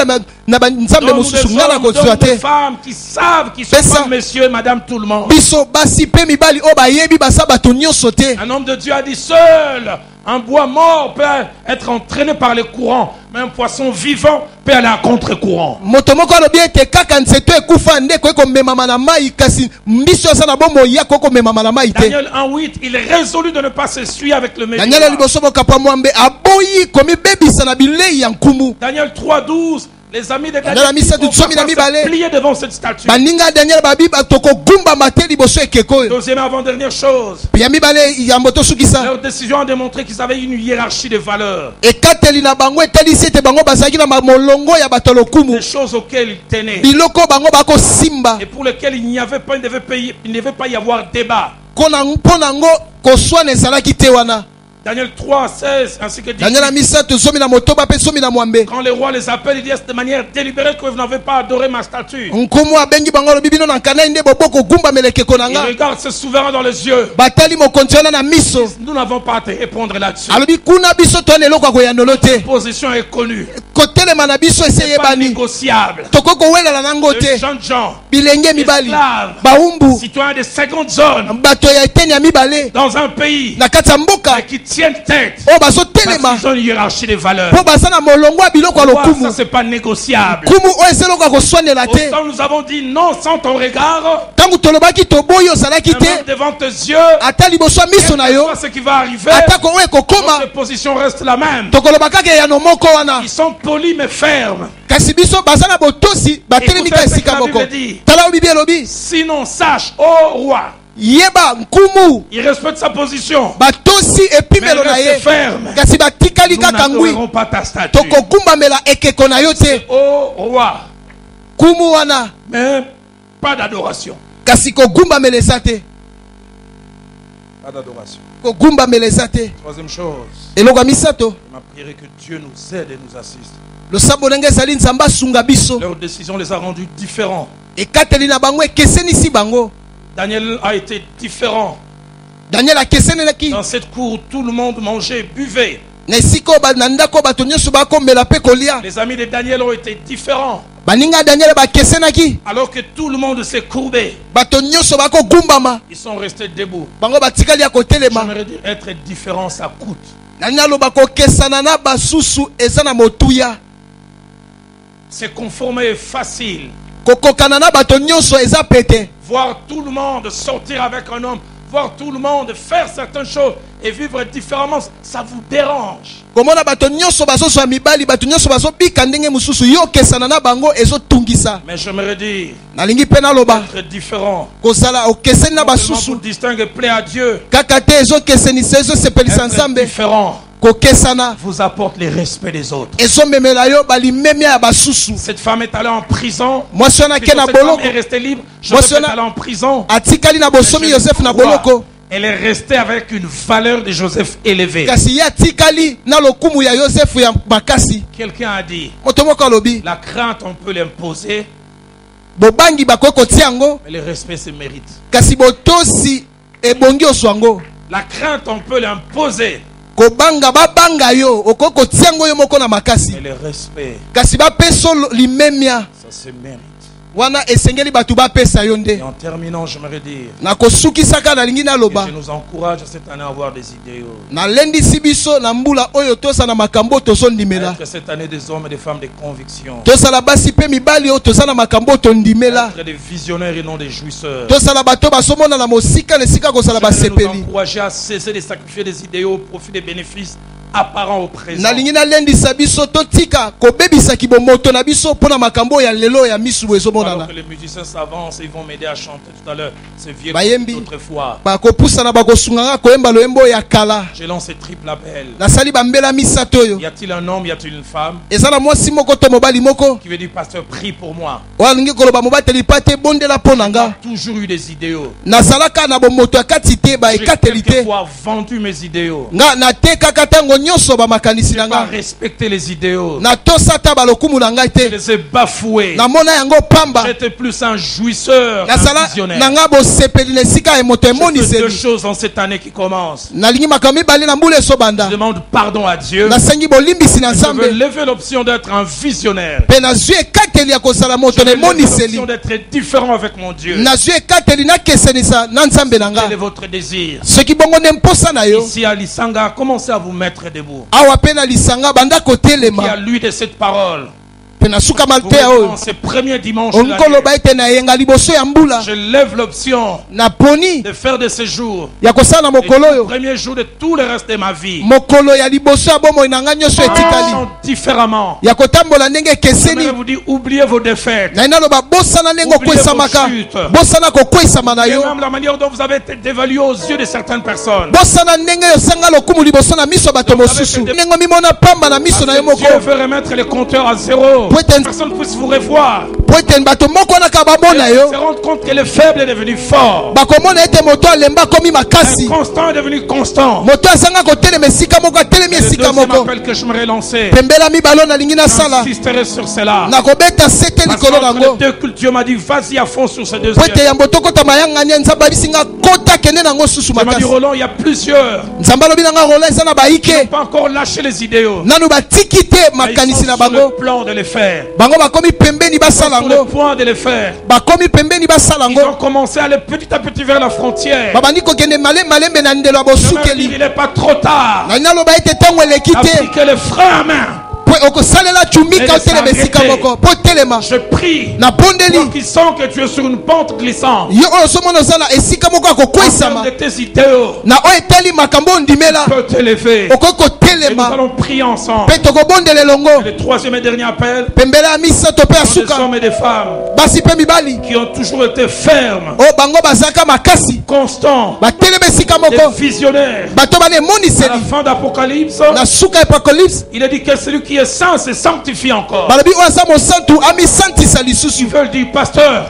na banzambe Donc, mosusu des nga na hommes, kozwa des te. femmes qui savent qui sont Pesa. pas messieurs et madame tout le monde. biso basi mpe mibali oyo bayebi basa bato nyonso te. Un homme de Dieu a dit seul un bois mort peut être entraîné par les courants, mais un poisson vivant peut aller à contre-courant. moto moko alobi ete kaka nzeto ekufa nde koki komemama na mai kasi mbiso aza na bomoi ya koki komemama na mai te. Daniel 1,8, il est résolu de ne pas s'essuyer avec le daniel médiocre. liboso mokapo mwambe aboyi komibebisa na bilei ya nkumu. Daniel 3,12, les amis de Daniel a mis ça Daniel tout somi na mibale. pliés devant cette statue. baninga daniel babi tokogumbama te liboso ekeko oyo. Deuxième et avant-dernière chose, ya mibale ya moto sukisa leur décision a démontré qu'ils avaient une hiérarchie de valeurs, ekateli na bango etalisi ete bango bazalaki na molongo ya bato ya lokumu, des choses auxquelles ils tenaient biloko bango bakosimba et pour lesquelles il ne devait pas y avoir débat. mpo nango koswana ezalaki te wana. Daniel 3, 16, ainsi que 18. daniel ya misato zomi na motoba mpe zomi na mwambe Quand les rois les appellent, ils disent de manière délibérée que vous n'avez pas adoré ma statue. nkumu abengi bango alobi bino na nkanai nde bobokogumbamela ekeko na Ils nga. regardent ce souverain dans les yeux. batali mokonzi wana na miso Nous n'avons pas à te répondre là-dessus. alobi kuna biso toana eloko ya koyandolo te. La position est connue. kotelema na biso ese C'est pas eyebani négociable. tokoki kowelana nango Les te. jeunes gens, bilenge mibali esclaves, baumbu citoyens de seconde zone, bato ya eteni ya mibale dans un pays na kati ya mboka qui tiennent tête, oyo parce bazotelema qu'ils ont une hiérarchie de valeurs. mpo baza na molongo ya biloko ya Ça, lokumu. c'est pas négociable. kumu oyo eza eloko ya koswanela te. Autant nous avons dit non sans ton regard, ntango tolobaki toboyi ozalaki même te devant tes yeux, ata liboso ya miso na quel que yo soit ce qui va arriver, atako oyo ekokoma notre position reste la même. tokoloba kaka eyano moko wana. Ils sont polis mais fermes. kasi biso baza na botosi batelemi ka Écoutez ce esika que la moko. Bible dit. tala oyo bibi elobi Sinon, sache, ô roi, yeba nkumu il respecte sa position, batosi mais epimelo il na reste ye ferme. kasi batikali Nous kaka ngwi n'adorerons pas ta statue. tokogumbamela ekeko na yo te. Ô roi, kumu wana mais pas d'adoration. kasi kogumbamela eza te. Pas d'adoration. kogumbamela eza te. Troisième chose, eloko ya misato je m'apprierai que Dieu nous aide et nous assiste. losambo ndenge ezali nzambe asunga biso. Leurs décisions les a rendus différents. ekateli na bango ekesenisi bango. Daniel a été différent. daniel akesenelaki Dans cette cour, tout le monde mangeait, buvait. na esika oyo na ndako bato nyonso bakomela mpe kolia. Les amis de Daniel ont été différents. baninga ya daniel bakesenaki Alors que tout le monde s'est courbé, bato nyonso bakogumbama ils sont restés debout. bango batikali ya kotelema. J'aimerais dire être différent, ça coûte. nani aloba kokesana na basusu eza na motuya. Se conformer est facile. kokokana na bato nyonso eza pete. Voir tout le monde sortir avec un homme, voir tout le monde faire certaines choses et vivre différemment, ça vous dérange. komona bato nyonso bazozwa mibali bato nyonso bazobika ndenge mosusu yo okesana na bango ezotungisa. Mais j'aimerais dire nalingi mpe naloba être différent. kozala okeseni na Non seulement basusu pour distinguer plaît à Dieu, kaka te ezokesenisa ezosepelisa être nzambe. différent kokesana vous apporte les respects des autres. ezomemela yo balimemia ya basusu. Cette femme est allée en prison. mwasi wana ake Plutôt, na cette femme boloko est restée libre. Moi, Joseph cela- est allé en prison. atikali na bosomi Yosef na boloko. Et Elle est restée avec une valeur de Joseph élevée. Quelqu'un a dit, la crainte on peut l'imposer, mais le respect se mérite. La crainte on peut l'imposer, mais le respect, ça se mérite. Et en terminant, j'aimerais dire que je nous encourage cette année à avoir des idéaux. Être cette année des hommes et des femmes de conviction. Être des visionnaires et non des jouisseurs. Je nous encourager à cesser de sacrifier des idéaux au profit des bénéfices apparent au présent. Alors que les musiciens s'avancent, ils vont m'aider à chanter tout à l'heure. C'est vieux d'autrefois. Je lance ce triple appel. Y a-t-il un homme, y a-t-il une femme qui veut dire, pasteur, prie pour moi. J'ai toujours eu des idéaux. J'ai quelquefois vendu mes idéaux. J'ai pas respecté les idéaux. Je les ai bafoués. J'étais plus un jouisseur qu'un visionnaire. Je fais deux choses dans cette année qui commence. Je demande pardon à Dieu. Je veux lever l'option d'être un visionnaire. Je veux lever l'option d'être différent avec mon Dieu. Quel est votre désir? Ici à Lisanga, commencez à vous mettre debout. Il y a lui de cette parole. Ce premier dimanche de l'année, je lève l'option de faire de ce jour le premier jour de tout le reste de ma vie. Marchons différemment. Je vous dis, oubliez vos défaites, oubliez vos chutes, et même la manière dont vous avez été dévalué aux yeux de certaines personnes. Dieu veut remettre les compteurs à zéro. Personne ne puisse vous revoir. Se rendre compte que le faible est devenu fort. Un constant est devenu constant. Le deuxième appel que je me lancer, j'insisterai sur cela. Parce que les deux cultes, Dieu m'a dit, vas-y à fond sur ce deuxième. Dieu m'a dit, Roland, il y a plusieurs qui n'ont pas encore lâché les idéaux. Mais ils sont sur le plan de les faire. Sur le point de les faire. Ils ont commencé à aller petit à petit vers la frontière. Il n'est pas trop tard d'appliquer les freins à main. Je prie pour qu'ils sentent que tu es sur une pente glissante. En de tes idéaux, tu peux t'élever. Et nous allons prier ensemble. Et le troisième et dernier appel, des hommes et des femmes qui ont toujours été fermes, constants, des visionnaires. À la fin d'Apocalypse, il a dit que celui qui est saint se sanctifie encore. Ils veulent dire, pasteur,